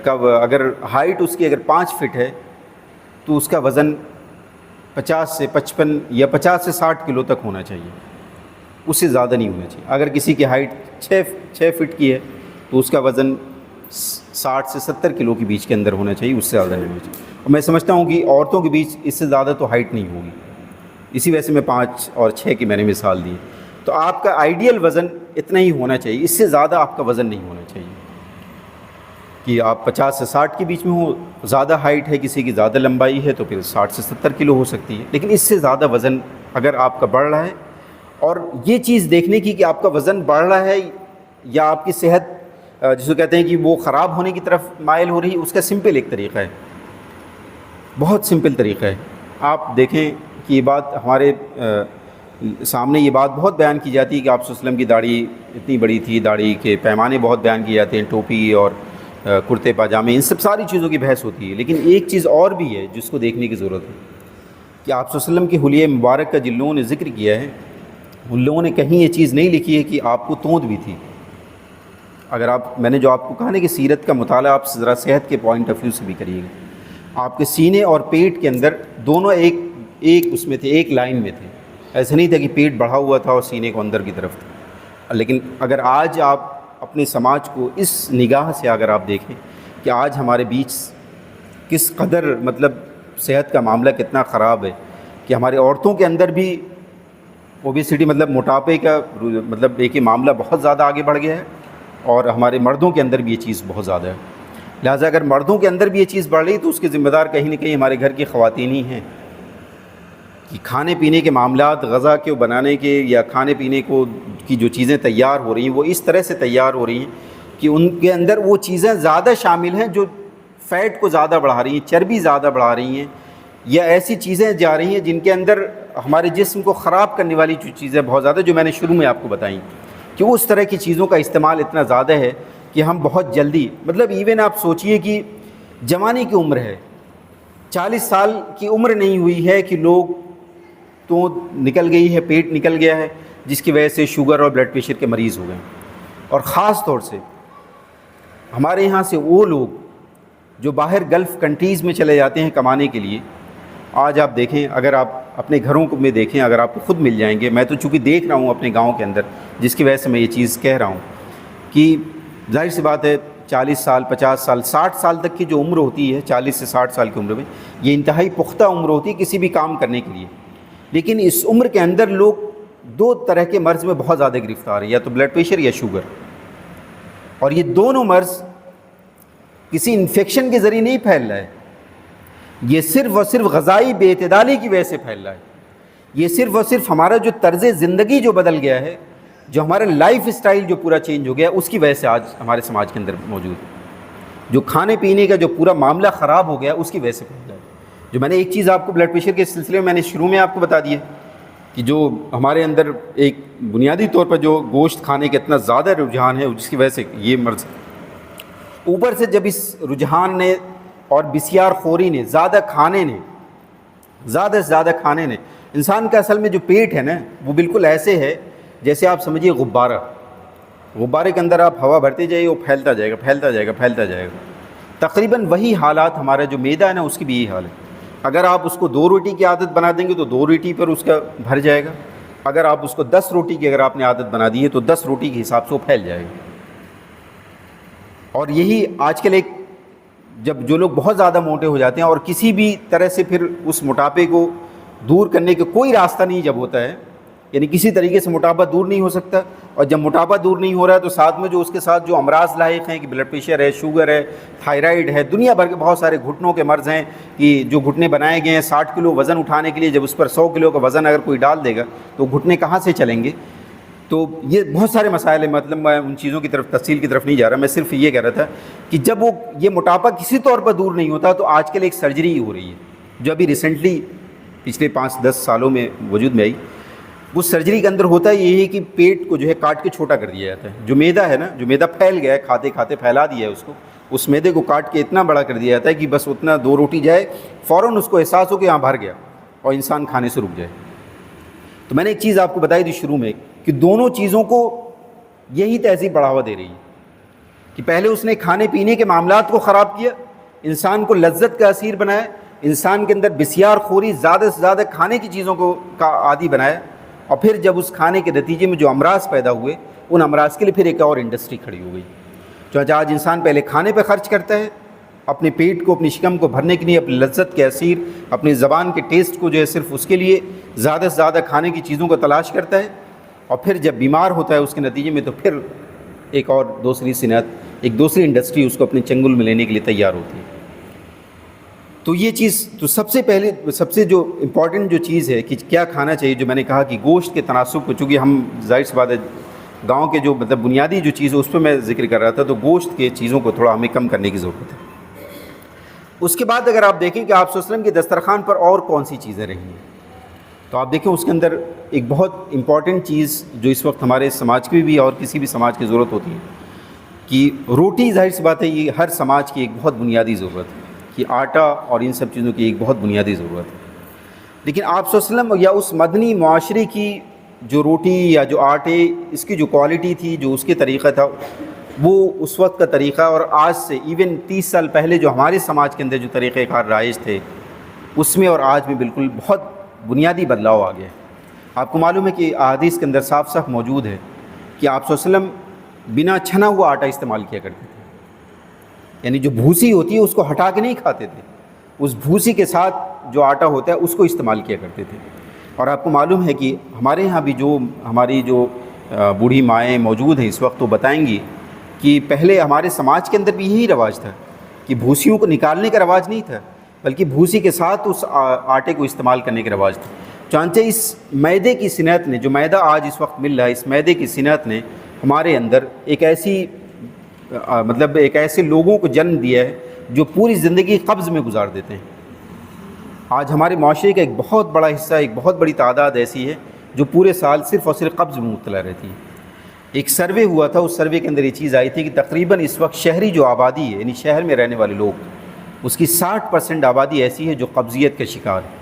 کا اگر ہائٹ اس کی اگر 5 فٹ ہے تو اس کا وزن 50 سے 55 یا 50 سے 60 کلو تک ہونا چاہیے، اس سے زیادہ نہیں ہونا چاہیے۔ اگر کسی کی ہائٹ 6 فٹ کی ہے تو اس کا وزن 60 سے 70 کلو کے بیچ کے اندر ہونا چاہیے، اس سے زیادہ نہیں ہونا چاہیے۔ اور میں سمجھتا ہوں کہ عورتوں کے بیچ اس سے زیادہ تو ہائٹ نہیں ہوگی، اسی وجہ سے میں 5 اور 6 کی میں نے مثال دی۔ تو آپ کا آئیڈیل وزن اتنا ہی ہونا چاہیے، اس سے زیادہ آپ کا وزن نہیں ہونا چاہیے کہ آپ 50 سے 60 کے بیچ میں ہو۔ زیادہ ہائٹ ہے کسی کی، زیادہ لمبائی ہے تو پھر 60 سے 70 کلو ہو سکتی ہے، لیکن اس سے زیادہ وزن اگر آپ کا بڑھ رہا ہے، اور یہ چیز دیکھنے کی کہ آپ کا وزن بڑھ رہا ہے یا آپ کی صحت جس کو کہتے ہیں کہ وہ خراب ہونے کی طرف مائل ہو رہی ہے، اس کا سمپل ایک طریقہ ہے، بہت سمپل طریقہ ہے۔ آپ دیکھیں کہ یہ بات ہمارے سامنے یہ بات بہت بیان کی جاتی ہے کہ آپ صلی اللہ علیہ وسلم کی داڑھی اتنی بڑی تھی، داڑھی کے پیمانے بہت بیان کیے جاتے ہیں، ٹوپی اور کرتے پاجامے، ان سب ساری چیزوں کی بحث ہوتی ہے۔ لیکن ایک چیز اور بھی ہے جس کو دیکھنے کی ضرورت ہے کہ آپ صلی اللہ علیہ وسلم کے حلیہ مبارک کا جن لوگوں نے ذکر کیا ہے، ان لوگوں نے کہیں یہ چیز نہیں لکھی ہے کہ آپ کو توند بھی تھی۔ اگر میں نے جو آپ کو کہا نا کہ سیرت کا مطالعہ آپ ذرا صحت کے پوائنٹ آف ویو سے بھی کریے گا، آپ کے سینے اور پیٹ کے اندر دونوں ایک اس میں تھے، ایک لائن میں تھے۔ ایسا نہیں تھا کہ پیٹ بڑھا ہوا تھا اور سینے کو اندر کی طرف تھا۔ لیکن اگر آج آپ اپنے سماج کو اس نگاہ سے اگر آپ دیکھیں کہ آج ہمارے بیچ کس قدر مطلب صحت کا معاملہ کتنا خراب ہے کہ ہماری عورتوں کے اندر بھی اوبیسٹی مطلب موٹاپے کا مطلب ایک معاملہ بہت زیادہ آگے بڑھ گیا ہے، اور ہمارے مردوں کے اندر بھی یہ چیز بہت زیادہ ہے۔ لہٰذا اگر مردوں کے اندر بھی یہ چیز بڑھ رہی تو اس کے ذمہ دار کہیں نہ کہیں ہمارے گھر کی خواتین ہی ہیں کہ کھانے پینے کے معاملات، غذا کے بنانے کے یا کھانے پینے کی جو چیزیں تیار ہو رہی ہیں وہ اس طرح سے تیار ہو رہی ہیں کہ ان کے اندر وہ چیزیں زیادہ شامل ہیں جو فیٹ کو زیادہ بڑھا رہی ہیں، چربی زیادہ بڑھا رہی ہیں، یا ایسی چیزیں جا رہی ہیں جن کے اندر ہمارے جسم کو خراب کرنے والی جو چیزیں بہت زیادہ، جو میں نے شروع میں آپ کو بتائیں کہ اس طرح کی چیزوں کا استعمال اتنا زیادہ ہے کہ ہم بہت جلدی مطلب ایون آپ سوچئے کہ جوانی کی عمر ہے، 40 سال کی عمر نہیں ہوئی ہے کہ لوگ تو نکل گئی ہے، پیٹ نکل گیا ہے، جس کی وجہ سے شوگر اور بلڈ پریشر کے مریض ہو گئے۔ اور خاص طور سے ہمارے یہاں سے وہ لوگ جو باہر گلف کنٹریز میں چلے جاتے ہیں کمانے کے لیے، آج آپ دیکھیں، اگر آپ اپنے گھروں میں دیکھیں، اگر آپ کو خود مل جائیں گے، میں تو چونکہ دیکھ رہا ہوں اپنے گاؤں کے اندر، جس کی وجہ سے میں یہ چیز کہہ رہا ہوں کہ ظاہر سی بات ہے 40 سال 50 سال 60 سال تک کی جو عمر ہوتی ہے، 40 سے 60 سال کی عمر میں یہ انتہائی پختہ عمر ہوتی ہے کسی بھی کام کرنے کے لیے۔ لیکن اس عمر کے اندر لوگ 2 طرح کے مرض میں بہت زیادہ گرفتار ہیں، یا تو بلڈ پریشر یا شوگر، اور یہ دونوں مرض کسی انفیکشن کے ذریعے نہیں پھیل رہا ہے، یہ صرف اور صرف غذائی بے اعتدالی کی وجہ سے پھیل رہا ہے۔ یہ صرف اور صرف ہمارا جو طرز زندگی جو بدل گیا ہے، جو ہمارا لائف اسٹائل جو پورا چینج ہو گیا، اس کی وجہ سے آج ہمارے سماج کے اندر موجود ہے۔ جو کھانے پینے کا جو پورا معاملہ خراب ہو گیا، اس کی وجہ سے پھیل رہا ہے۔ جو میں نے ایک چیز آپ کو بلڈ پریشر کے سلسلے میں نے شروع میں آپ کو بتا دیا کہ جو ہمارے اندر ایک بنیادی طور پر جو گوشت کھانے کا اتنا زیادہ رجحان ہے، جس کی وجہ سے یہ مرض، اوپر سے جب اس رجحان نے اور بسیار خوری نے، زیادہ سے زیادہ کھانے نے، انسان کا اصل میں جو پیٹ ہے نا، وہ بالکل ایسے ہے جیسے آپ سمجھیے غبارے کے اندر آپ ہوا بھرتے جائیے، وہ پھیلتا جائے گا۔ تقریباً وہی حالات ہمارا جو معدہ ہے نا، اس کی بھی یہی حال ہے۔ اگر آپ اس کو 2 روٹی کی عادت بنا دیں گے تو 2 روٹی پر اس کا بھر جائے گا، اگر آپ اس کو 10 روٹی کی اگر آپ نے عادت بنا دی ہے تو 10 روٹی کے حساب سے وہ پھیل جائے گا۔ اور یہی آج کل ایک جب جو لوگ بہت زیادہ موٹے ہو جاتے ہیں اور کسی بھی طرح سے پھر اس موٹاپے کو دور کرنے کا کوئی راستہ نہیں جب ہوتا ہے، یعنی کسی طریقے سے موٹاپا دور نہیں ہو سکتا، اور جب موٹاپا دور نہیں ہو رہا ہے تو ساتھ میں جو اس کے ساتھ جو امراض لاحق ہیں کہ بلڈ پریشر ہے، شوگر ہے، تھائرائیڈ ہے، دنیا بھر کے بہت سارے گھٹنوں کے مرض ہیں کہ جو گھٹنے بنائے گئے ہیں 60 کلو وزن اٹھانے کے لیے، جب اس پر 100 کلو کا وزن اگر کوئی ڈال دے گا تو گھٹنے کہاں سے چلیں گے؟ تو یہ بہت سارے مسائل ہیں، مطلب میں ان چیزوں کی طرف تفصیل کی طرف نہیں جا رہا، میں صرف یہ کہہ رہا تھا کہ جب وہ یہ موٹاپا کسی طور پر دور نہیں ہوتا تو آج کل ایک سرجری ہی ہو رہی ہے جو ابھی ریسنٹلی پچھلے 5-10 سالوں میں وجود میں آئی. وہ سرجری کے اندر ہوتا ہے یہ ہے کہ پیٹ کو جو ہے کاٹ کے چھوٹا کر دیا جاتا ہے. جو میدا ہے نا، جو میدا پھیل گیا ہے، کھاتے کھاتے پھیلا دیا ہے اس کو، اس میدے کو کاٹ کے اتنا بڑا کر دیا جاتا ہے کہ بس اتنا 2 روٹی جائے فوراً اس کو احساس ہو کہ یہاں بھر گیا اور انسان کھانے سے رک جائے. تو میں نے ایک چیز آپ کو بتائی تھی شروع میں کہ دونوں چیزوں کو یہی تہذیب بڑھاوا دے رہی ہے کہ پہلے اس نے کھانے پینے کے معاملات کو خراب کیا، انسان کو لذت کا اسیر بنایا، انسان کے اندر بسیار خوری، زیادہ سے زیادہ کھانے کی چیزوں کو کا عادی بنایا، اور پھر جب اس کھانے کے نتیجے میں جو امراض پیدا ہوئے ان امراض کے لیے پھر ایک اور انڈسٹری کھڑی ہو گئی. چونکہ آج انسان پہلے کھانے پہ خرچ کرتا ہے، اپنے پیٹ کو، اپنی شکم کو بھرنے کے لیے، اپنی لذت کے اسیر، اپنی زبان کے ٹیسٹ کو جو ہے صرف اس کے لیے زیادہ سے زیادہ کھانے کی چیزوں کو تلاش کرتا ہے، اور پھر جب بیمار ہوتا ہے اس کے نتیجے میں تو پھر ایک اور دوسری صنعت، ایک دوسری انڈسٹری اس کو اپنے چنگل میں لینے کے لیے تیار ہوتی ہے. تو یہ چیز تو سب سے پہلے، سب سے جو امپورٹنٹ جو چیز ہے کہ کیا کھانا چاہیے، جو میں نے کہا کہ گوشت کے تناسب کو، چونکہ ہم ظاہر سی بات ہے گاؤں کے جو مطلب بنیادی جو چیز ہے اس پہ میں ذکر کر رہا تھا، تو گوشت کے چیزوں کو تھوڑا ہمیں کم کرنے کی ضرورت ہے. اس کے بعد اگر آپ دیکھیں کہ آپ صلی اللہ علیہ وسلم کے دسترخوان پر اور کون سی چیزیں رہی ہیں، تو آپ دیکھیں اس کے اندر ایک بہت امپورٹنٹ چیز جو اس وقت ہمارے سماج کی بھی اور کسی بھی سماج کی ضرورت ہوتی ہے کہ روٹی، ظاہر سی بات ہے یہ ہر سماج کی ایک بہت بنیادی ضرورت ہے کہ آٹا اور ان سب چیزوں کی ایک بہت بنیادی ضرورت ہے. لیکن آپ صلی اللہ علیہ وسلم یا اس مدنی معاشرے کی جو روٹی یا جو آٹے، اس کی جو کوالٹی تھی، جو اس کے طریقہ تھا، وہ اس وقت کا طریقہ اور آج سے ایون 30 سال پہلے جو ہمارے سماج کے اندر جو طریقہ کار رائج تھے اس میں اور آج میں بالکل بہت بنیادی بدلاؤ آ گیا. آپ کو معلوم ہے کہ احادیث کے اندر صاف صاف موجود ہے کہ آپ صلی اللہ علیہ وسلم بنا چھنا ہوا آٹا استعمال کیا کرتے تھے، یعنی جو بھوسی ہوتی ہے اس کو ہٹا کے نہیں کھاتے تھے، اس بھوسی کے ساتھ جو آٹا ہوتا ہے اس کو استعمال کیا کرتے تھے. اور آپ کو معلوم ہے کہ ہمارے یہاں بھی جو ہماری جو بوڑھی مائیں موجود ہیں اس وقت، وہ بتائیں گی کہ پہلے ہمارے سماج کے اندر بھی یہی رواج تھا کہ بھوسیوں کو نکالنے کا رواج نہیں تھا، بلکہ بھوسی کے ساتھ اس آٹے کو استعمال کرنے کا رواج تھا. چانچہ اس میدے کی صنعت نے، جو میدا آج اس وقت مل رہا ہے، اس میدے کی صنعت نے ہمارے اندر ایک ایسی مطلب ایک ایسے لوگوں کو جنم دیا ہے جو پوری زندگی قبض میں گزار دیتے ہیں. آج ہمارے معاشرے کا ایک بہت بڑا حصہ، ایک بہت بڑی تعداد ایسی ہے جو پورے سال صرف اور صرف قبض میں مبتلا رہتی ہے. ایک سروے ہوا تھا، اس سروے کے اندر یہ چیز آئی تھی کہ تقریباً اس وقت شہری جو آبادی ہے، یعنی شہر میں رہنے والے لوگ، اس کی 60% آبادی ایسی ہے جو قبضیت کا شکار ہے،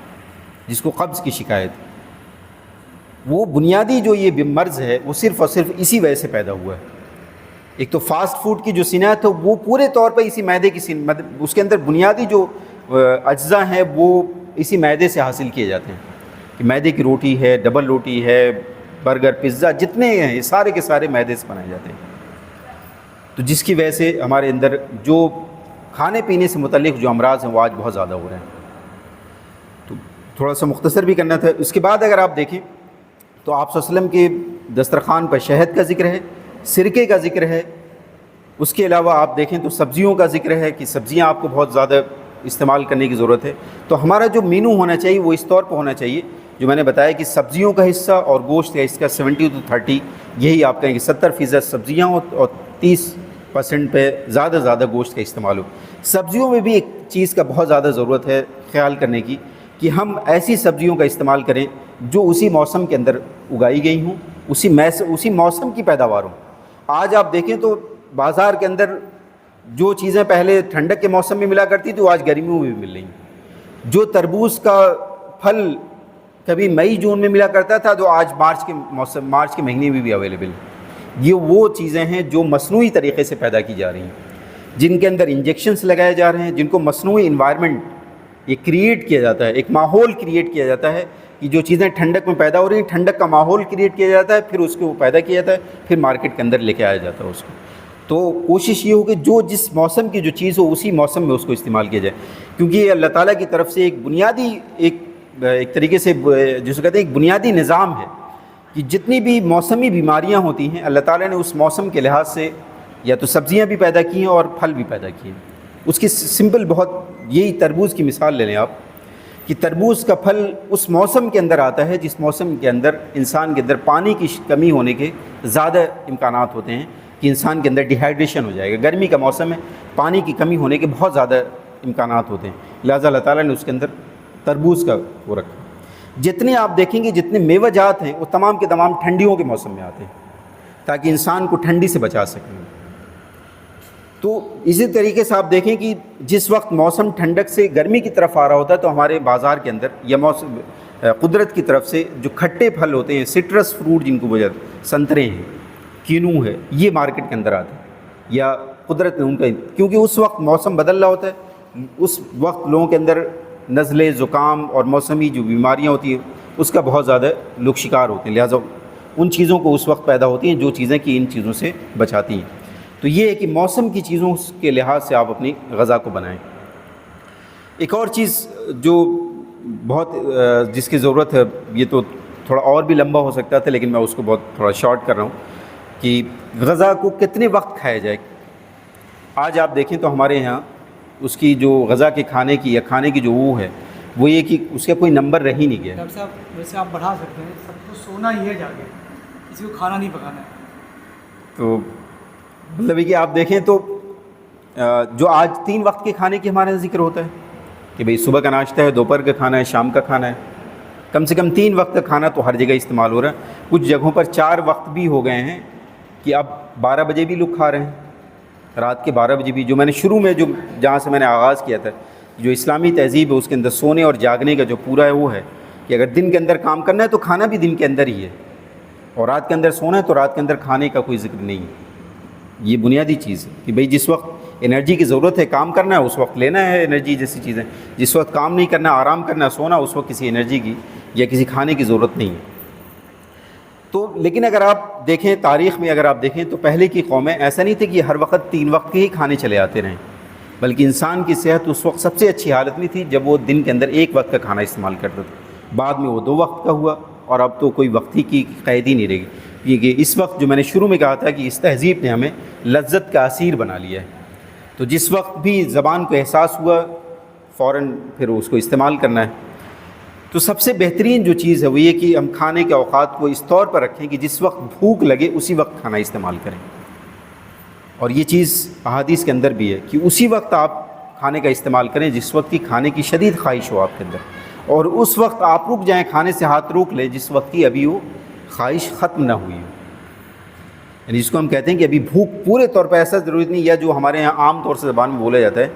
جس کو قبض کی شکایت ہے. وہ بنیادی جو یہ مرض ہے وہ صرف اور صرف اسی وجہ سے پیدا ہوا ہے. ایک تو فاسٹ فوڈ کی جو صنعت ہے وہ پورے طور پر اسی میدے کی اس کے اندر بنیادی جو اجزاء ہیں وہ اسی میدے سے حاصل کیے جاتے ہیں کہ میدے کی روٹی ہے، ڈبل روٹی ہے، برگر، پزا، جتنے ہیں سارے کے سارے میدے سے بنائے جاتے ہیں. تو جس کی وجہ سے ہمارے اندر جو کھانے پینے سے متعلق جو امراض ہیں وہ آج بہت زیادہ ہو رہے ہیں. تو تھوڑا سا مختصر بھی کرنا تھا. اس کے بعد اگر آپ دیکھیں تو آپ صلی اللہ علیہ وسلم کے دسترخوان پر شہد کا ذکر ہے، سرکے کا ذکر ہے. اس کے علاوہ آپ دیکھیں تو سبزیوں کا ذکر ہے کہ سبزیاں آپ کو بہت زیادہ استعمال کرنے کی ضرورت ہے. تو ہمارا جو مینو ہونا چاہیے وہ اس طور پہ ہونا چاہیے جو میں نے بتایا کہ سبزیوں کا حصہ اور گوشت کا اس کا 70 to 30، یہی آپ کہیں کہ 70% سبزیاں ہو اور 30% پہ زیادہ زیادہ گوشت کا استعمال ہو. سبزیوں میں بھی ایک چیز کا بہت زیادہ ضرورت ہے خیال کرنے کی کہ ہم ایسی سبزیوں کا استعمال کریں جو اسی موسم کے اندر اگائی گئی ہوں، اسی موسم کی پیداوار ہوں. آج آپ دیکھیں تو بازار کے اندر جو چیزیں پہلے ٹھنڈک کے موسم میں ملا کرتی تھی وہ آج گرمیوں میں بھی مل رہی ہیں. جو تربوز کا پھل کبھی مئی جون میں ملا کرتا تھا تو آج مارچ کے مہینے میں بھی اویلیبل ہے. یہ وہ چیزیں ہیں جو مصنوعی طریقے سے پیدا کی جا رہی ہیں، جن کے اندر انجیکشنز لگائے جا رہے ہیں، جن کو مصنوعی انوائرمنٹ یہ کریٹ کیا جاتا ہے، ایک ماحول کریٹ کیا جاتا ہے کہ جو چیزیں ٹھنڈک میں پیدا ہو رہی ہیں، ٹھنڈک کا ماحول کریٹ کیا جاتا ہے، پھر اس کو پیدا کیا جاتا ہے، پھر مارکیٹ کے اندر لے کے آیا جاتا ہے اس کو. تو کوشش یہ ہو کہ جو جس موسم کی جو چیز ہو اسی موسم میں اس کو استعمال کیا جائے، کیونکہ یہ اللہ تعالیٰ کی طرف سے ایک بنیادی ایک طریقے سے جس کو کہتے ہیں ایک بنیادی نظام ہے کہ جتنی بھی موسمی بیماریاں ہوتی ہیں اللہ تعالیٰ نے اس موسم کے لحاظ سے یا تو سبزیاں بھی پیدا کی ہیں اور پھل بھی پیدا کیے ہیں. اس کی سمپل بہت یہی تربوز کی مثال لے لیں آپ کہ تربوز کا پھل اس موسم کے اندر آتا ہے جس موسم کے اندر انسان کے اندر پانی کی کمی ہونے کے زیادہ امکانات ہوتے ہیں کہ انسان کے اندر ڈیہائیڈریشن ہو جائے گا. گرمی کا موسم ہے, پانی کی کمی ہونے کے بہت زیادہ امکانات ہوتے ہیں, لہٰذا اللہ تعالیٰ نے اس کے اندر تربوز کا وہ رکھا. جتنے آپ دیکھیں گے جتنے میوہ جات ہیں وہ تمام کے تمام ٹھنڈیوں کے موسم میں آتے ہیں تاکہ انسان کو ٹھنڈی سے بچا سکیں. تو اسی طریقے سے آپ دیکھیں کہ جس وقت موسم ٹھنڈک سے گرمی کی طرف آ رہا ہوتا ہے تو ہمارے بازار کے اندر یا موسم قدرت کی طرف سے جو کھٹے پھل ہوتے ہیں, سٹرس فروٹ جن کو بولتے ہیں, سنترے ہیں, کینو ہے, یہ مارکیٹ کے اندر آتے ہیں یا قدرت نے ان کا, کیونکہ اس وقت موسم بدل رہا ہوتا ہے, اس وقت لوگوں کے اندر نزلے, زکام اور موسمی جو بیماریاں ہوتی ہیں اس کا بہت زیادہ لوگ شکار ہوتے ہیں, لہٰذا ان چیزوں کو اس وقت پیدا ہوتی ہیں جو چیزیں کہ ان چیزوں سے بچاتی ہیں. تو یہ ہے کہ موسم کی چیزوں کے لحاظ سے آپ اپنی غذا کو بنائیں. ایک اور چیز جو بہت جس کی ضرورت ہے, یہ تو تھوڑا اور بھی لمبا ہو سکتا تھا لیکن میں اس کو بہت تھوڑا شارٹ کر رہا ہوں کہ غذا کو کتنے وقت کھایا جائے. آج آپ دیکھیں تو ہمارے یہاں اس کی جو غذا کے کھانے کی یا کھانے کی جو وہ ہے وہ یہ کہ اس کا کوئی نمبر رہ ہی نہیں گیا. ڈاکٹر صاحب ویسے آپ بڑھا سکتے ہیں, سب کو سونا ہی ہے جا کے, کسی کو کھانا نہیں پکانا ہے. تو مطلب کہ آپ دیکھیں تو جو آج 3 وقت کے کھانے کی ہمارے ذکر ہوتا ہے کہ بھئی صبح کا ناشتہ ہے, دوپہر کا کھانا ہے, شام کا کھانا ہے, کم سے کم 3 وقت کا کھانا تو ہر جگہ استعمال ہو رہا ہے. کچھ جگہوں پر 4 وقت بھی ہو گئے ہیں کہ اب 12 بجے بھی لوگ کھا رہے ہیں, رات کے 12 بجے بھی. جو میں نے شروع میں جو جہاں سے میں نے آغاز کیا تھا, جو اسلامی تہذیب ہے اس کے اندر سونے اور جاگنے کا جو پورا ہے وہ ہے کہ اگر دن کے اندر کام کرنا ہے تو کھانا بھی دن کے اندر ہی ہے, اور رات کے اندر سونا ہے تو رات کے اندر کھانے کا کوئی ذکر نہیں ہے. یہ بنیادی چیز ہے کہ بھئی جس وقت انرجی کی ضرورت ہے, کام کرنا ہے, اس وقت لینا ہے انرجی جیسی چیزیں. جس وقت کام نہیں کرنا, آرام کرنا, سونا, اس وقت کسی انرجی کی یا کسی کھانے کی ضرورت نہیں ہے. تو لیکن اگر آپ دیکھیں تاریخ میں, اگر آپ دیکھیں تو پہلے کی قومیں ایسا نہیں تھے کہ ہر وقت 3 وقت کے ہی کھانے چلے آتے رہیں, بلکہ انسان کی صحت اس وقت سب سے اچھی حالت میں تھی جب وہ دن کے اندر 1 وقت کا کھانا استعمال کرتا تھا. بعد میں وہ 2 وقت کا ہوا اور اب تو کوئی وقت ہی کی قید ہی نہیں رہے گی. یہ اس وقت جو میں نے شروع میں کہا تھا کہ اس تہذیب نے ہمیں لذت کا اسیر بنا لیا ہے, تو جس وقت بھی زبان کو احساس ہوا فوراً پھر اس کو استعمال کرنا ہے. تو سب سے بہترین جو چیز ہے وہ یہ کہ ہم کھانے کے اوقات کو اس طور پر رکھیں کہ جس وقت بھوک لگے اسی وقت کھانا استعمال کریں. اور یہ چیز احادیث کے اندر بھی ہے کہ اسی وقت آپ کھانے کا استعمال کریں جس وقت کی کھانے کی شدید خواہش ہو آپ کے اندر, اور اس وقت آپ رک جائیں, کھانے سے ہاتھ روک لیں جس وقت کی ابھی وہ خواہش ختم نہ ہوئی ہو. یعنی جس کو ہم کہتے ہیں کہ ابھی بھوک پورے طور پر ایسا ضروری نہیں, یا جو ہمارے یہاں عام طور سے زبان میں بولا جاتا ہے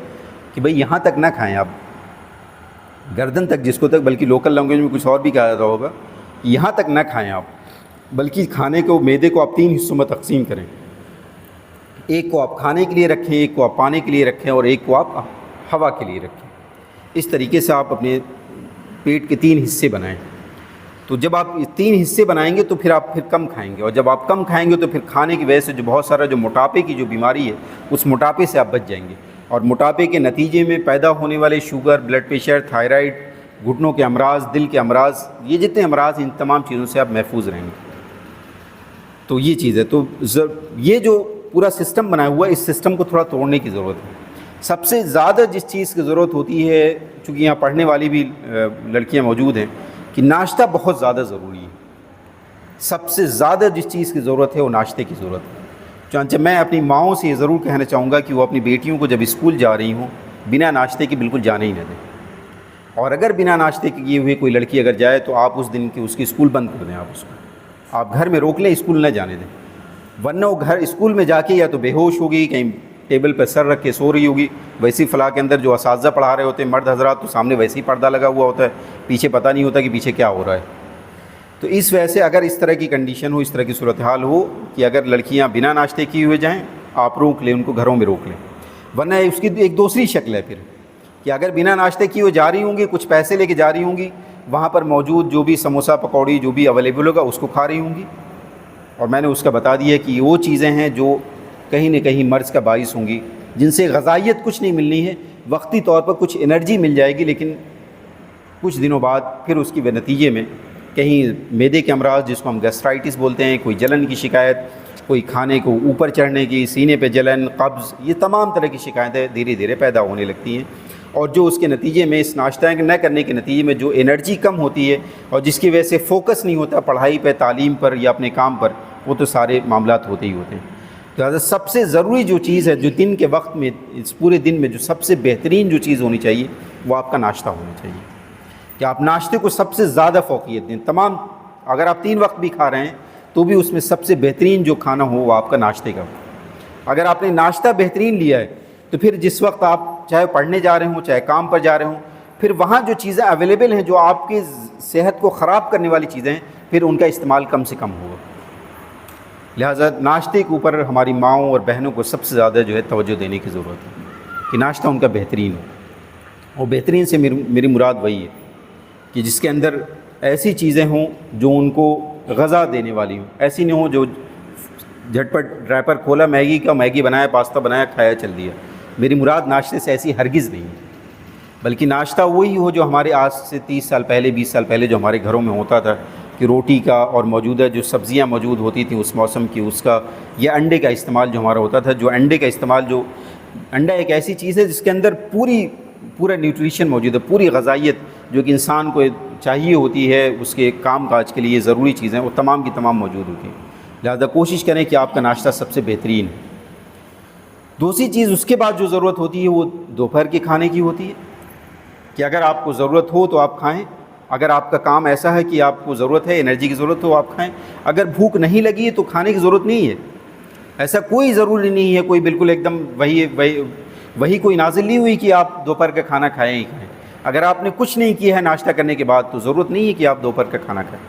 کہ بھئی یہاں تک نہ کھائیں آپ, گردن تک جس کو تک, بلکہ لوکل لینگویج میں کچھ اور بھی کہا جاتا ہوگا, یہاں تک نہ کھائیں آپ, بلکہ کھانے کو, میدے کو آپ 3 حصوں میں تقسیم کریں. ایک کو آپ کھانے کے لیے رکھیں, ایک کو آپ پانے کے لیے رکھیں, اور ایک کو آپ ہوا کے لیے رکھیں. اس طریقے سے آپ اپنے پیٹ کے 3 حصے بنائیں. تو جب آپ 3 حصے بنائیں گے تو پھر آپ کم کھائیں گے, اور جب آپ کم کھائیں گے تو پھر کھانے کی وجہ سے جو بہت سارا جو موٹاپے کی جو بیماری ہے اس موٹاپے سے آپ بچ جائیں گے. اور موٹاپے کے نتیجے میں پیدا ہونے والے شوگر, بلڈ پریشر, تھائرائڈ, گھٹنوں کے امراض, دل کے امراض, یہ جتنے امراض, ان تمام چیزوں سے آپ محفوظ رہیں گے. تو یہ چیز ہے. تو یہ جو پورا سسٹم بنایا ہوا ہے, اس سسٹم کو تھوڑا توڑنے کی ضرورت ہے. سب سے زیادہ جس چیز کی ضرورت ہوتی ہے, چونکہ یہاں پڑھنے والی بھی لڑکیاں موجود ہیں, کہ ناشتہ بہت زیادہ ضروری ہے. سب سے زیادہ جس چیز کی ضرورت ہے وہ ناشتے کی ضرورت ہے. چنانچہ میں اپنی ماؤں سے یہ ضرور کہنا چاہوں گا کہ وہ اپنی بیٹیوں کو جب اسکول جا رہی ہوں بنا ناشتے کے بالکل جانے ہی نہ دیں. اور اگر بنا ناشتے کے کیے ہوئے کوئی لڑکی اگر جائے تو آپ اس دن کی اس کی اسکول بند کر دیں. آپ گھر میں روک لیں, اسکول نہ جانے دیں, ورنہ وہ گھر اسکول میں جا کے یا تو بے ہوش ہوگی, کہیں ٹیبل پہ سر رکھ کے سو رہی ہوگی. ویسی فلاح کے اندر جو اساتذہ پڑھا رہے ہوتے ہیں مرد حضرات, تو سامنے ویسے ہی پردہ لگا ہوا ہوتا ہے, پیچھے پتہ نہیں ہوتا کہ پیچھے کیا ہو رہا ہے. تو اس وجہ سے اگر اس طرح کی کنڈیشن ہو, اس طرح کی صورتحال ہو کہ اگر لڑکیاں بنا ناشتے کیے ہوئے جائیں, آپ روک لیں, ان کو گھروں میں روک لیں. ورنہ اس کی ایک دوسری شکل ہے پھر کہ اگر بنا ناشتے کیے ہوئے جا رہی ہوں گی, کچھ پیسے لے کے جا رہی ہوں گی, وہاں پر موجود جو بھی سموسہ پکوڑی جو بھی اویلیبل ہوگا اس کو کھا رہی ہوں گی. اور میں نے اس کا بتا دیا کہ وہ چیزیں ہیں جو کہیں نہ کہیں مرض کا باعث ہوں گی, جن سے غذائیت کچھ نہیں ملنی ہے, وقتی طور پر کچھ انرجی مل جائے گی, لیکن کچھ دنوں بعد پھر اس کی نتیجے میں کہیں معدے کے امراض جس کو ہم گیسٹرائٹس بولتے ہیں, کوئی جلن کی شکایت, کوئی کھانے کو اوپر چڑھنے کی, سینے پہ جلن, قبض, یہ تمام طرح کی شکایتیں دھیرے دھیرے پیدا ہونے لگتی ہیں. اور جو اس کے نتیجے میں اس ناشتہ نہ کرنے کے نتیجے میں جو انرجی کم ہوتی ہے اور جس کی وجہ سے فوکس نہیں ہوتا پڑھائی پہ، تعلیم پر یا اپنے کام پر، وہ تو سارے معاملات ہوتے ہی ہوتے ہیں۔ لہٰذا سب سے ضروری جو چیز ہے جو دن کے وقت میں، اس پورے دن میں جو سب سے بہترین جو چیز ہونی چاہیے وہ آپ کا ناشتہ ہونا چاہیے، کہ آپ ناشتے کو سب سے زیادہ فوقیت دیں۔ تمام، اگر آپ 3 وقت بھی کھا رہے ہیں تو بھی اس میں سب سے بہترین جو کھانا ہو وہ آپ کا ناشتے کا ہو۔ اگر آپ نے ناشتہ بہترین لیا ہے تو پھر جس وقت آپ چاہے پڑھنے جا رہے ہوں، چاہے کام پر جا رہے ہوں، پھر وہاں جو چیزیں اویلیبل ہیں جو آپ کی صحت کو خراب کرنے والی چیزیں ہیں، پھر ان کا استعمال کم سے کم ہوگا۔ لہٰذا ناشتے کے اوپر ہماری ماؤں اور بہنوں کو سب سے زیادہ جو ہے توجہ دینے کی ضرورت ہے کہ ناشتہ ان کا بہترین ہو۔ اور بہترین سے میری مراد وہی ہے کہ جس کے اندر ایسی چیزیں ہوں جو ان کو غذا دینے والی ہوں، ایسی نہیں ہوں جو جھٹ پٹ ریپر کھولا میگی کا، میگی بنایا، پاستا بنایا، کھایا، چل دیا۔ میری مراد ناشتے سے ایسی ہرگز نہیں ہے، بلکہ ناشتہ وہی ہو جو ہمارے آج سے 30 سال پہلے، 20 سال پہلے جو ہمارے گھروں میں ہوتا تھا، کہ روٹی کا اور موجودہ جو سبزیاں موجود ہوتی تھیں اس موسم کی، اس کا، یا انڈے کا استعمال جو ہمارا ہوتا تھا، جو انڈے کا استعمال، جو انڈا ایک ایسی چیز ہے جس کے اندر پورا نیوٹریشن موجود ہے، پوری غذائیت جو کہ انسان کو چاہیے ہوتی ہے اس کے کام کاج کے لیے ضروری چیزیں، وہ تمام کی تمام موجود ہوتی ہیں۔ لہذا کوشش کریں کہ آپ کا ناشتہ سب سے بہترین ہے۔ دوسری چیز اس کے بعد جو ضرورت ہوتی ہے وہ دوپہر کے کھانے کی ہوتی ہے، کہ اگر آپ کو ضرورت ہو تو آپ کھائیں، اگر آپ کا کام ایسا ہے کہ آپ کو ضرورت ہے، انرجی کی ضرورت ہو، آپ کھائیں۔ اگر بھوک نہیں لگی ہے تو کھانے کی ضرورت نہیں ہے، ایسا کوئی ضروری نہیں ہے، کوئی بالکل ایک دم وہی کوئی نازل نہیں ہوئی کہ آپ دوپہر کا کھانا کھائیں ہی کھائیں۔ اگر آپ نے کچھ نہیں کیا ہے ناشتہ کرنے کے بعد تو ضرورت نہیں ہے کہ آپ دوپہر کا کھانا کھائیں۔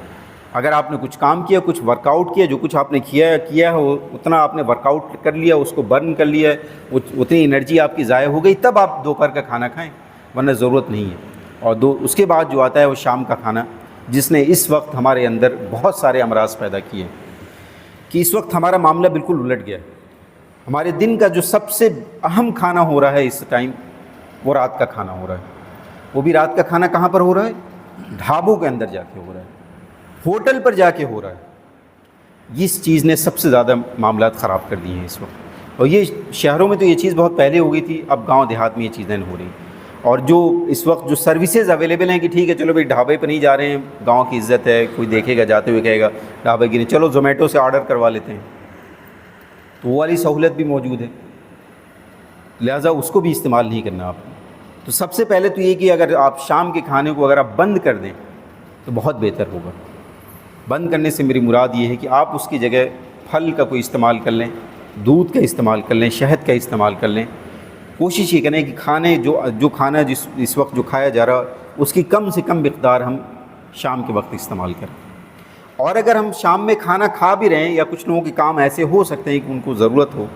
اگر آپ نے کچھ کام کیا، کچھ ورک آؤٹ کیا، جو کچھ آپ نے کیا ہے اتنا آپ نے ورک آؤٹ کر لیا، اس کو برن کر لیا ہے، اتنی انرجی آپ کی ضائع ہو گئی، تب آپ دوپہر کا کھانا کھائیں، ورنہ ضرورت نہیں ہے۔ اور اس کے بعد جو آتا ہے وہ شام کا کھانا، جس نے اس وقت ہمارے اندر بہت سارے امراض پیدا کیے ہیں، کہ اس وقت ہمارا معاملہ بالکل الٹ گیا ہے۔ ہمارے دن کا جو سب سے اہم کھانا ہو رہا ہے اس ٹائم، وہ رات کا کھانا ہو رہا ہے۔ وہ بھی رات کا کھانا کہاں پر ہو رہا ہے؟ ڈھابوں کے اندر جا کے ہو رہا ہے، ہوٹل پر جا کے ہو رہا ہے۔ اس چیز نے سب سے زیادہ معاملات خراب کر دیے ہیں اس وقت، اور یہ شہروں میں تو یہ چیز بہت پہلے ہو گئی تھی، اب گاؤں دیہات میں یہ چیزیں ہو رہی ہیں۔ اور جو اس وقت جو سروسز اویلیبل ہیں کہ ٹھیک ہے چلو بھائی ڈھابے پہ نہیں جا رہے ہیں، گاؤں کی عزت ہے، کوئی دیکھے گا جاتے ہوئے کہے گا ڈھابے کی نہیں، چلو زومیٹو سے آرڈر کروا لیتے ہیں، تو وہ والی سہولت بھی موجود ہے، لہٰذا اس کو بھی استعمال نہیں کرنا آپ کو۔ تو سب سے پہلے تو یہ کہ اگر آپ شام کے کھانے کو اگر آپ بند کر دیں تو بہت بہتر ہوگا۔ بند کرنے سے میری مراد یہ ہے کہ آپ اس کی جگہ پھل کا کوئی استعمال کر لیں، دودھ کا استعمال کر لیں، شہد کا استعمال کر لیں۔ کوشش یہ کریں کہ کھانے جو کھانا اس وقت جو کھایا جا رہا اس کی کم سے کم مقدار ہم شام کے وقت استعمال کریں۔ اور اگر ہم شام میں کھانا کھا بھی رہے ہیں، یا کچھ لوگوں کے کام ایسے ہو سکتے ہیں کہ ان کو ضرورت ہو،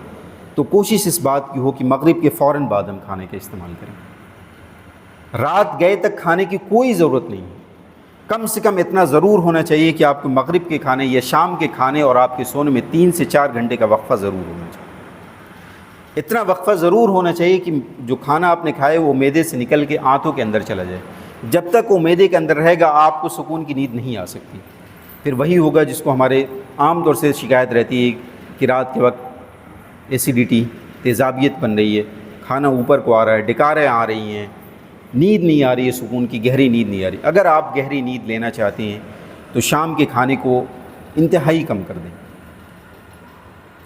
تو کوشش اس بات کی ہو کہ مغرب کے فوراً بعد ہم کھانے کا استعمال کریں۔ رات گئے تک کھانے کی کوئی ضرورت نہیں ہے، کم سے کم اتنا ضرور ہونا چاہیے کہ آپ کو مغرب کے کھانے یا شام کے کھانے اور آپ کے سونے میں 3 سے 4 گھنٹے کا وقفہ ضرور ہونا چاہیے۔ اتنا وقفہ ضرور ہونا چاہیے کہ جو کھانا آپ نے کھائے وہ معدے سے نکل کے آنتوں کے اندر چلا جائے۔ جب تک وہ معدے کے اندر رہے گا آپ کو سکون کی نیند نہیں آ سکتی۔ پھر وہی ہوگا جس کو ہمارے عام طور سے شکایت رہتی ہے کہ رات کے وقت ایسیڈیٹی، تیزابیت بن رہی ہے، کھانا اوپر کو آ رہا ہے، ڈکاریں آ رہی ہیں، نیند نہیں آ رہی ہے، سکون کی گہری نیند نہیں آ رہی۔ اگر آپ گہری نیند لینا چاہتے ہیں تو شام کے کھانے کو انتہائی کم کر دیں،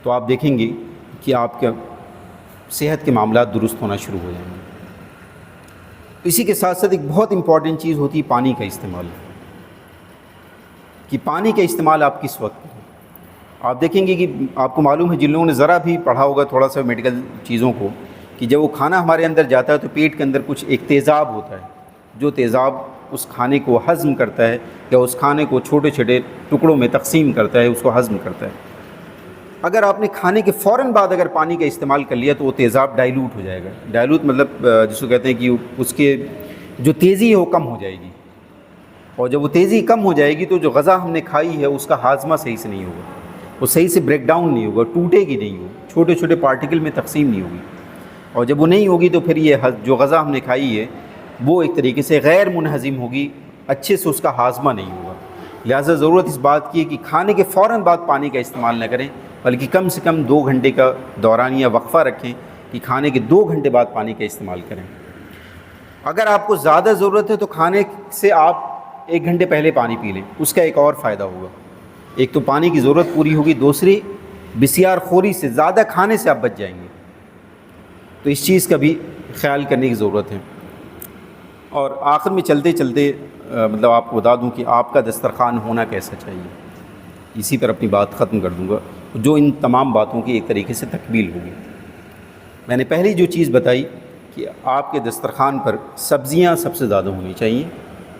تو آپ دیکھیں گے کہ آپ کا صحت کے معاملات درست ہونا شروع ہو جائیں گے۔ اسی کے ساتھ ساتھ ایک بہت امپورٹنٹ چیز ہوتی ہے پانی کا استعمال، کہ پانی کا استعمال آپ کس وقت کریں۔ آپ دیکھیں گے کہ آپ کو معلوم ہے، جن لوگوں نے ذرا بھی پڑھا ہوگا تھوڑا سا میڈیکل چیزوں کو، کہ جب وہ کھانا ہمارے اندر جاتا ہے تو پیٹ کے اندر کچھ ایک تیزاب ہوتا ہے، جو تیزاب اس کھانے کو ہضم کرتا ہے، یا اس کھانے کو چھوٹے چھوٹے ٹکڑوں میں تقسیم کرتا ہے، اس کو ہضم کرتا ہے۔ اگر آپ نے کھانے کے فوراً بعد اگر پانی کا استعمال کر لیا تو وہ تیزاب ڈائلوٹ ہو جائے گا۔ ڈائلوٹ مطلب جس کو کہتے ہیں کہ اس کے جو تیزی ہے وہ کم ہو جائے گی، اور جب وہ تیزی کم ہو جائے گی تو جو غذا ہم نے کھائی ہے اس کا ہاضمہ صحیح سے نہیں ہوگا، وہ صحیح سے بریک ڈاؤن نہیں ہوگا، ٹوٹے گی نہیں، چھوٹے چھوٹے پارٹیکل میں تقسیم نہیں ہوگی، اور جب وہ نہیں ہوگی تو پھر یہ جو غذا ہم نے کھائی ہے وہ ایک طریقے سے غیر منہضم ہوگی، اچھے سے اس کا ہاضمہ نہیں ہوگا۔ لہٰذا ضرورت اس بات کی ہے کہ کھانے کے فوراً بعد پانی کا استعمال نہ کریں، بلکہ کم سے کم 2 گھنٹے کا دورانیہ وقفہ رکھیں کہ کھانے کے 2 گھنٹے بعد پانی کا استعمال کریں۔ اگر آپ کو زیادہ ضرورت ہے تو کھانے سے آپ 1 گھنٹے پہلے پانی پی لیں، اس کا ایک اور فائدہ ہوگا۔ ایک تو پانی کی ضرورت پوری ہوگی، دوسری بسیار خوری سے، زیادہ کھانے سے آپ بچ جائیں گے۔ تو اس چیز کا بھی خیال کرنے کی ضرورت ہے۔ اور آخر میں چلتے چلتے مطلب آپ کو بتا دوں کہ آپ کا دسترخوان ہونا کیسا چاہیے، اسی پر اپنی بات ختم کر دوں گا، جو ان تمام باتوں کی ایک طریقے سے تکمیل ہوگی۔ میں نے پہلی جو چیز بتائی کہ آپ کے دسترخوان پر سبزیاں سب سے زیادہ ہونی چاہیے،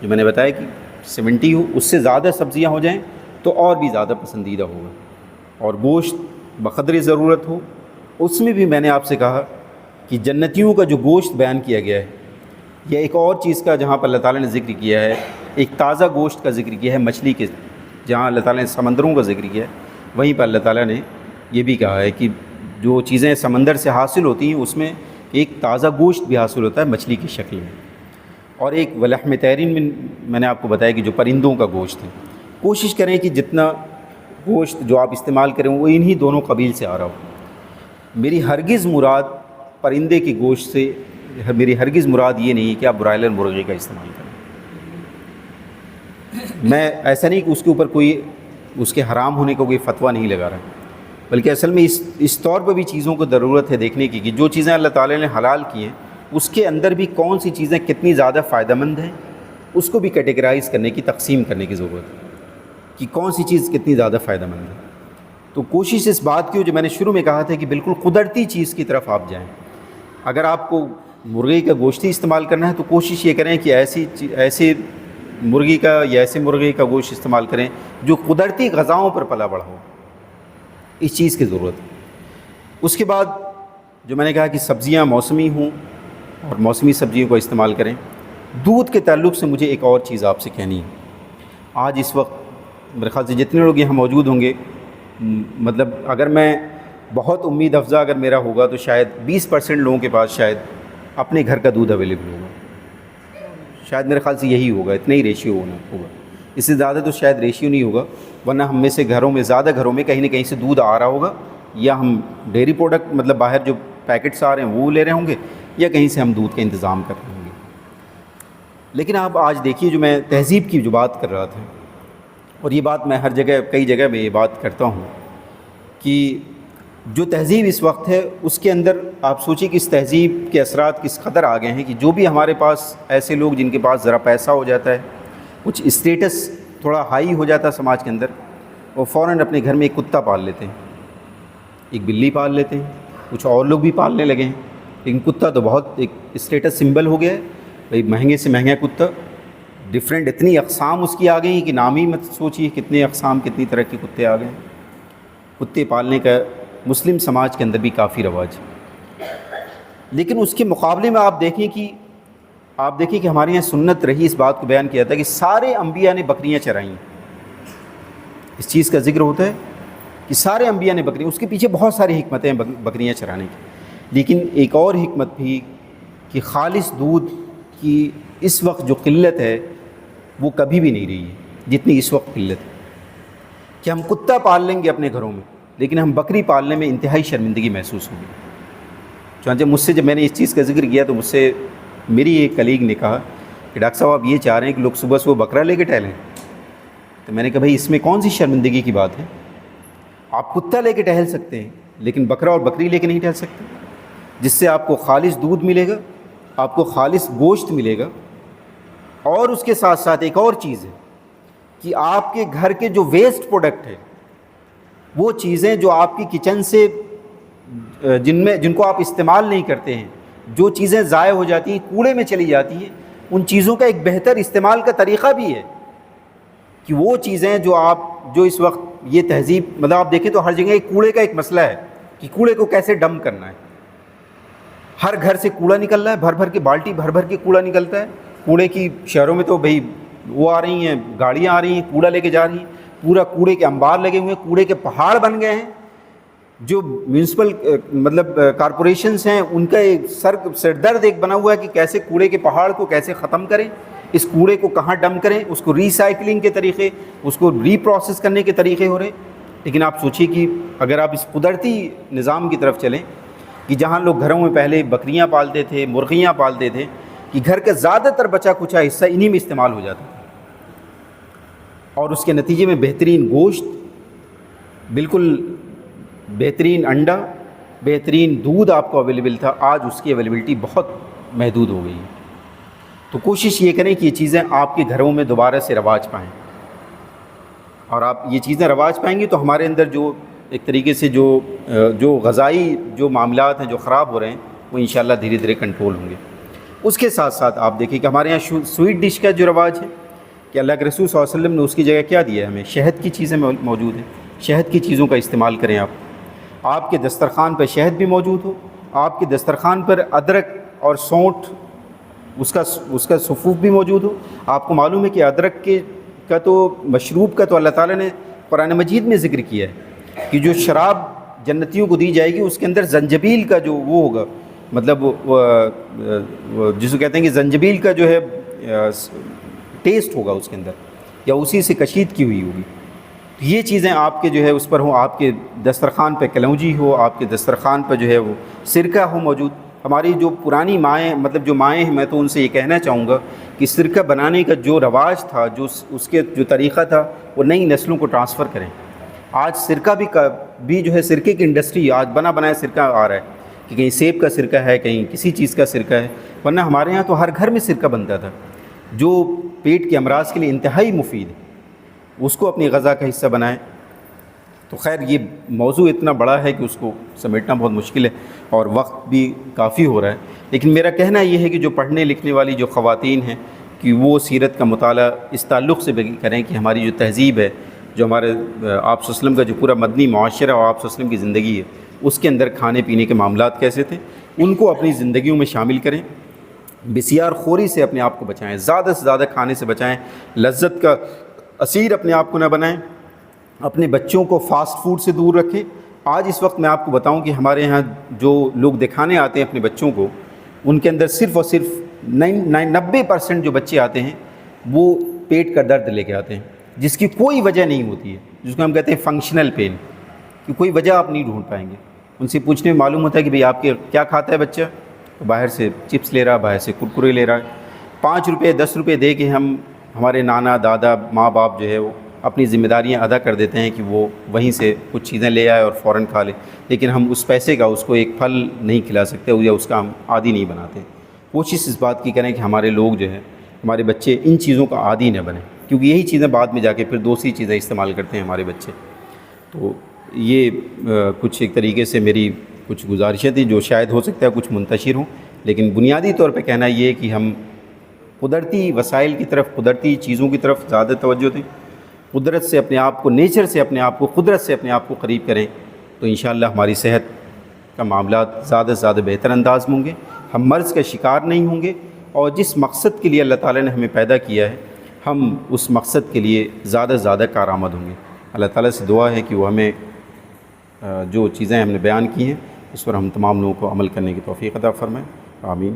جو میں نے بتایا کہ 70 ہو، اس سے زیادہ سبزیاں ہو جائیں تو اور بھی زیادہ پسندیدہ ہوگا، اور گوشت بقدر ضرورت ہو۔ اس میں بھی میں نے آپ سے کہا کہ جنتیوں کا جو گوشت بیان کیا گیا ہے، یا ایک اور چیز کا جہاں پر اللہ تعالیٰ نے ذکر کیا ہے، ایک تازہ گوشت کا ذکر کیا ہے مچھلی کے، جہاں اللہ تعالیٰ نے سمندروں کا ذکر کیا ہے، وہیں پر اللہ تعالیٰ نے یہ بھی کہا ہے کہ جو چیزیں سمندر سے حاصل ہوتی ہیں اس میں ایک تازہ گوشت بھی حاصل ہوتا ہے مچھلی کی شکل میں، اور ایک ولحم طیرین میں نے آپ کو بتایا کہ جو پرندوں کا گوشت ہے۔ کوشش کریں کہ جتنا گوشت جو آپ استعمال کریں وہ انہی دونوں قبیل سے آ رہا ہو۔ میری ہرگز مراد پرندے کے گوشت سے، میری ہرگز مراد یہ نہیں کہ آپ برائلر مرغے کا استعمال کریں۔ میں ایسا نہیں کہ اس کے اوپر کوئی اس کے حرام ہونے کا کوئی فتویٰ نہیں لگا رہا، بلکہ اصل میں اس طور پر بھی چیزوں کو ضرورت ہے دیکھنے کی کہ جو چیزیں اللہ تعالیٰ نے حلال کی ہیں اس کے اندر بھی کون سی چیزیں کتنی زیادہ فائدہ مند ہیں، اس کو بھی کیٹیگرائز کرنے کی، تقسیم کرنے کی ضرورت ہے کہ کون سی چیز کتنی زیادہ فائدہ مند ہے۔ تو کوشش اس بات کی ہو جو میں نے شروع میں کہا تھا کہ بالکل قدرتی چیز کی طرف آپ جائیں۔ اگر آپ کو مرغے کا گوشت ہی استعمال کرنا ہے تو کوشش یہ کریں کہ ایسے مرغی کا یا ایسے مرغے کا گوشت استعمال کریں جو قدرتی غذاؤں پر پلا بڑھا ہو، اس چیز کی ضرورت ہے۔ اس کے بعد جو میں نے کہا کہ سبزیاں موسمی ہوں اور موسمی سبزیوں کو استعمال کریں۔ دودھ کے تعلق سے مجھے ایک اور چیز آپ سے کہنی ہے۔ آج اس وقت میرے خیال سے جتنے لوگ یہاں موجود ہوں گے، مطلب اگر میں بہت امید افزا اگر میرا ہوگا تو شاید 20% لوگوں کے پاس شاید اپنے گھر کا دودھ اویلیبل ہوگا، شاید میرے خیال سے یہی ہوگا، اتنا ہی ریشیو ہوگا، اس سے زیادہ تو شاید ریشیو نہیں ہوگا، ورنہ ہم میں سے زیادہ گھروں میں کہیں نہ کہیں سے دودھ آ رہا ہوگا، یا ہم ڈیری پروڈکٹ مطلب باہر جو پیکٹس آ رہے ہیں وہ لے رہے ہوں گے، یا کہیں سے ہم دودھ کا انتظام کر رہے ہوں گے۔ لیکن آپ آج دیکھیے جو میں تہذیب کی جو بات کر رہا تھا، اور یہ بات میں ہر جگہ کئی جگہ میں یہ بات کرتا ہوں کہ جو تہذیب اس وقت ہے اس کے اندر آپ سوچیں کہ اس تہذیب کے اثرات کس قدر آ گئے ہیں کہ جو بھی ہمارے پاس ایسے لوگ جن کے پاس ذرا پیسہ ہو جاتا ہے، کچھ اسٹیٹس تھوڑا ہائی ہو جاتا ہے سماج کے اندر، وہ فوراً اپنے گھر میں ایک کتا پال لیتے ہیں، ایک بلی پال لیتے ہیں، کچھ اور لوگ بھی پالنے لگے ہیں، لیکن کتا تو بہت ایک اسٹیٹس سمبل ہو گیا ہے بھائی، مہنگے سے مہنگا کتا، ڈفرینٹ اتنی اقسام اس کی آ گئی ہیں کہ نام ہی مت سوچیے کتنے اقسام کتنی طرح کے کتے آ گئے ہیں۔ کتے پالنے کا مسلم سماج کے اندر بھی کافی رواج ہے، لیکن اس کے مقابلے میں آپ دیکھیں کہ ہمارے یہاں سنت رہی، اس بات کو بیان کیا تھا کہ سارے انبیاء نے بکریاں چرائیں، اس چیز کا ذکر ہوتا ہے کہ سارے انبیاء نے بکریاں، اس کے پیچھے بہت ساری حکمتیں ہیں بکریاں چرانے کی، لیکن ایک اور حکمت بھی کہ خالص دودھ کی اس وقت جو قلت ہے وہ کبھی بھی نہیں رہی ہے جتنی اس وقت قلت ہے، کہ ہم کتا پال لیں گے اپنے گھروں میں لیکن ہم بکری پالنے میں انتہائی شرمندگی محسوس ہوگی۔ چنانچہ مجھ سے جب میں نے اس چیز کا ذکر کیا تو مجھ سے میری ایک کلیگ نے کہا کہ ڈاکٹر صاحب آپ یہ چاہ رہے ہیں کہ لوگ صبح صبح بکرا لے کے ٹہلیں؟ تو میں نے کہا بھائی اس میں کون سی شرمندگی کی بات ہے، آپ کتا لے کے ٹہل سکتے ہیں لیکن بکرا اور بکری لے کے نہیں ٹہل سکتے، جس سے آپ کو خالص دودھ ملے گا، آپ کو خالص گوشت ملے گا، اور اس کے ساتھ ساتھ ایک اور چیز ہے کہ آپ کے گھر کے جو ویسٹ پروڈکٹ ہے، وہ چیزیں جو آپ کی کچن سے جن کو آپ استعمال نہیں کرتے ہیں، جو چیزیں ضائع ہو جاتی ہیں، کوڑے میں چلی جاتی ہیں، ان چیزوں کا ایک بہتر استعمال کا طریقہ بھی ہے کہ وہ چیزیں جو اس وقت یہ تہذیب مطلب آپ دیکھیں تو ہر جگہ ایک کوڑے کا ایک مسئلہ ہے کہ کوڑے کو کیسے ڈمپ کرنا ہے، ہر گھر سے کوڑا نکل رہا ہے، بھر بھر کے بالٹی بھر بھر کے کوڑا نکلتا ہے، کوڑے کی شہروں میں تو بھئی وہ آ رہی ہیں گاڑیاں آ رہی ہیں کوڑا لے کے جا رہی ہیں، پورا کوڑے کے انبار لگے ہوئے ہیں، کوڑے کے پہاڑ بن گئے ہیں، جو میونسپل مطلب کارپوریشنز ہیں ان کا ایک سر درد ایک بنا ہوا ہے کہ کیسے کوڑے کے پہاڑ کو کیسے ختم کریں، اس کوڑے کو کہاں ڈمپ کریں، اس کو ری سائیکلنگ کے طریقے، اس کو ری پروسیس کرنے کے طریقے ہو رہے۔ لیکن آپ سوچیے کہ اگر آپ اس قدرتی نظام کی طرف چلیں کہ جہاں لوگ گھروں میں پہلے بکریاں پالتے تھے، مرغیاں پالتے تھے، کہ گھر کا زیادہ تر بچا کچا حصہ انہی میں استعمال ہو جاتا تھا، اور اس کے نتیجے میں بہترین گوشت، بالکل بہترین انڈا، بہترین دودھ آپ کو اویلیبل تھا. آج اس کی اویلیبلٹی بہت محدود ہو گئی ہے. تو کوشش یہ کریں کہ یہ چیزیں آپ کے گھروں میں دوبارہ سے رواج پائیں، اور آپ یہ چیزیں رواج پائیں گی تو ہمارے اندر جو ایک طریقے سے جو غذائی جو معاملات ہیں جو خراب ہو رہے ہیں وہ انشاءاللہ دھیرے دھیرے کنٹرول ہوں گے. اس کے ساتھ ساتھ آپ دیکھیں کہ ہمارے یہاں سویٹ ڈش کا جو رواج ہے کہ اللہ کے رسول صلی اللہ علیہ وسلم نے اس کی جگہ کیا دیا ہے ہمیں، شہد کی چیزیں موجود ہیں. شہد کی چیزوں کا استعمال کریں. آپ کے دسترخوان پہ شہد بھی موجود ہو، آپ کے دسترخوان پر ادرک اور سونٹھ اس کا صفوف بھی موجود ہو. آپ کو معلوم ہے کہ ادرک کا تو مشروب کا تو اللہ تعالیٰ نے قرآن مجید میں ذکر کیا ہے کہ جو شراب جنتیوں کو دی جائے گی اس کے اندر زنجبیل کا جو وہ ہوگا، مطلب جس کو کہتے ہیں کہ زنجبیل کا جو ہے ٹیسٹ ہوگا اس کے اندر، یا اسی سے کشید کی ہوئی ہوگی. یہ چیزیں آپ کے جو ہے اس پر ہوں، آپ کے دسترخوان پہ کلونجی ہو، آپ کے دسترخوان پہ جو ہے وہ سرکہ ہو موجود. ہماری جو پرانی مائیں، مطلب جو مائیں ہیں، میں تو ان سے یہ کہنا چاہوں گا کہ سرکہ بنانے کا جو رواج تھا، جو اس کے جو طریقہ تھا، وہ نئی نسلوں کو ٹرانسفر کریں. آج سرکہ بھی جو ہے سرکے کی انڈسٹری، آج بنا بنایا سرکہ آ رہا ہے کہ کہیں سیب کا سرکہ ہے، کہیں کسی چیز کا سرکہ ہے. ورنہ ہمارے ہاں تو ہر گھر میں سرکہ بنتا تھا جو پیٹ کے امراض کے لیے انتہائی مفید ہے. اس کو اپنی غذا کا حصہ بنائیں. تو خیر یہ موضوع اتنا بڑا ہے کہ اس کو سمیٹنا بہت مشکل ہے اور وقت بھی کافی ہو رہا ہے. لیکن میرا کہنا یہ ہے کہ جو پڑھنے لکھنے والی جو خواتین ہیں کہ وہ سیرت کا مطالعہ اس تعلق سے کریں کہ ہماری جو تہذیب ہے، جو ہمارے آپ صلی اللہ علیہ وسلم کا جو پورا مدنی معاشرہ اور آپ صلی اللہ علیہ وسلم کی زندگی ہے، اس کے اندر کھانے پینے کے معاملات کیسے تھے، ان کو اپنی زندگیوں میں شامل کریں. بسیار خوری سے اپنے آپ کو بچائیں، زیادہ سے زیادہ کھانے سے بچائیں، لذت کا اسیر اپنے آپ کو نہ بنائیں. اپنے بچوں کو فاسٹ فوڈ سے دور رکھیں. آج اس وقت میں آپ کو بتاؤں کہ ہمارے یہاں جو لوگ دکھانے آتے ہیں اپنے بچوں کو، ان کے اندر صرف اور صرف 90% جو بچے آتے ہیں وہ پیٹ کا درد لے کے آتے ہیں، جس کی کوئی وجہ نہیں ہوتی ہے، جس کو ہم کہتے ہیں فنکشنل پین، کہ کوئی وجہ آپ نہیں ڈھونڈ پائیں گے. ان سے پوچھنے میں معلوم ہوتا ہے کہ بھئی آپ کے کیا کھاتا ہے بچہ، تو باہر سے چپس لے رہا، باہر سے کرکرے لے رہا ہے. 5 روپے 10 روپے دے کے ہمارے نانا دادا ماں باپ جو ہے وہ اپنی ذمہ داریاں ادا کر دیتے ہیں کہ وہ وہیں سے کچھ چیزیں لے آئے اور فوراً کھا لے. لیکن ہم اس پیسے کا اس کو ایک پھل نہیں کھلا سکتے یا اس کا ہم عادی نہیں بناتے. کوشش اس بات کی کریں کہ ہمارے لوگ جو ہے، ہمارے بچے ان چیزوں کا عادی نہ بنیں، کیونکہ یہی چیزیں بعد میں جا کے پھر دوسری چیزیں استعمال کرتے ہیں ہمارے بچے. تو یہ کچھ ایک طریقے سے میری کچھ گزارشیں تھیں جو شاید ہو سکتا ہے کچھ منتشر ہوں، لیکن بنیادی طور پہ کہنا یہ ہے کہ ہم قدرتی وسائل کی طرف، قدرتی چیزوں کی طرف زیادہ توجہ دیں. قدرت سے اپنے آپ کو، نیچر سے اپنے آپ کو، قدرت سے اپنے آپ کو قریب کریں تو انشاءاللہ ہماری صحت کا معاملات زیادہ سے زیادہ بہتر انداز میں ہوں گے. ہم مرض کا شکار نہیں ہوں گے، اور جس مقصد کے لیے اللہ تعالیٰ نے ہمیں پیدا کیا ہے ہم اس مقصد کے لیے زیادہ سے زیادہ کارآمد ہوں گے. اللہ تعالیٰ سے دعا ہے کہ وہ ہمیں جو چیزیں ہم نے بیان کی ہیں اس پر ہم تمام لوگوں کو عمل کرنے کی توفیق عطا فرمائے. آمین.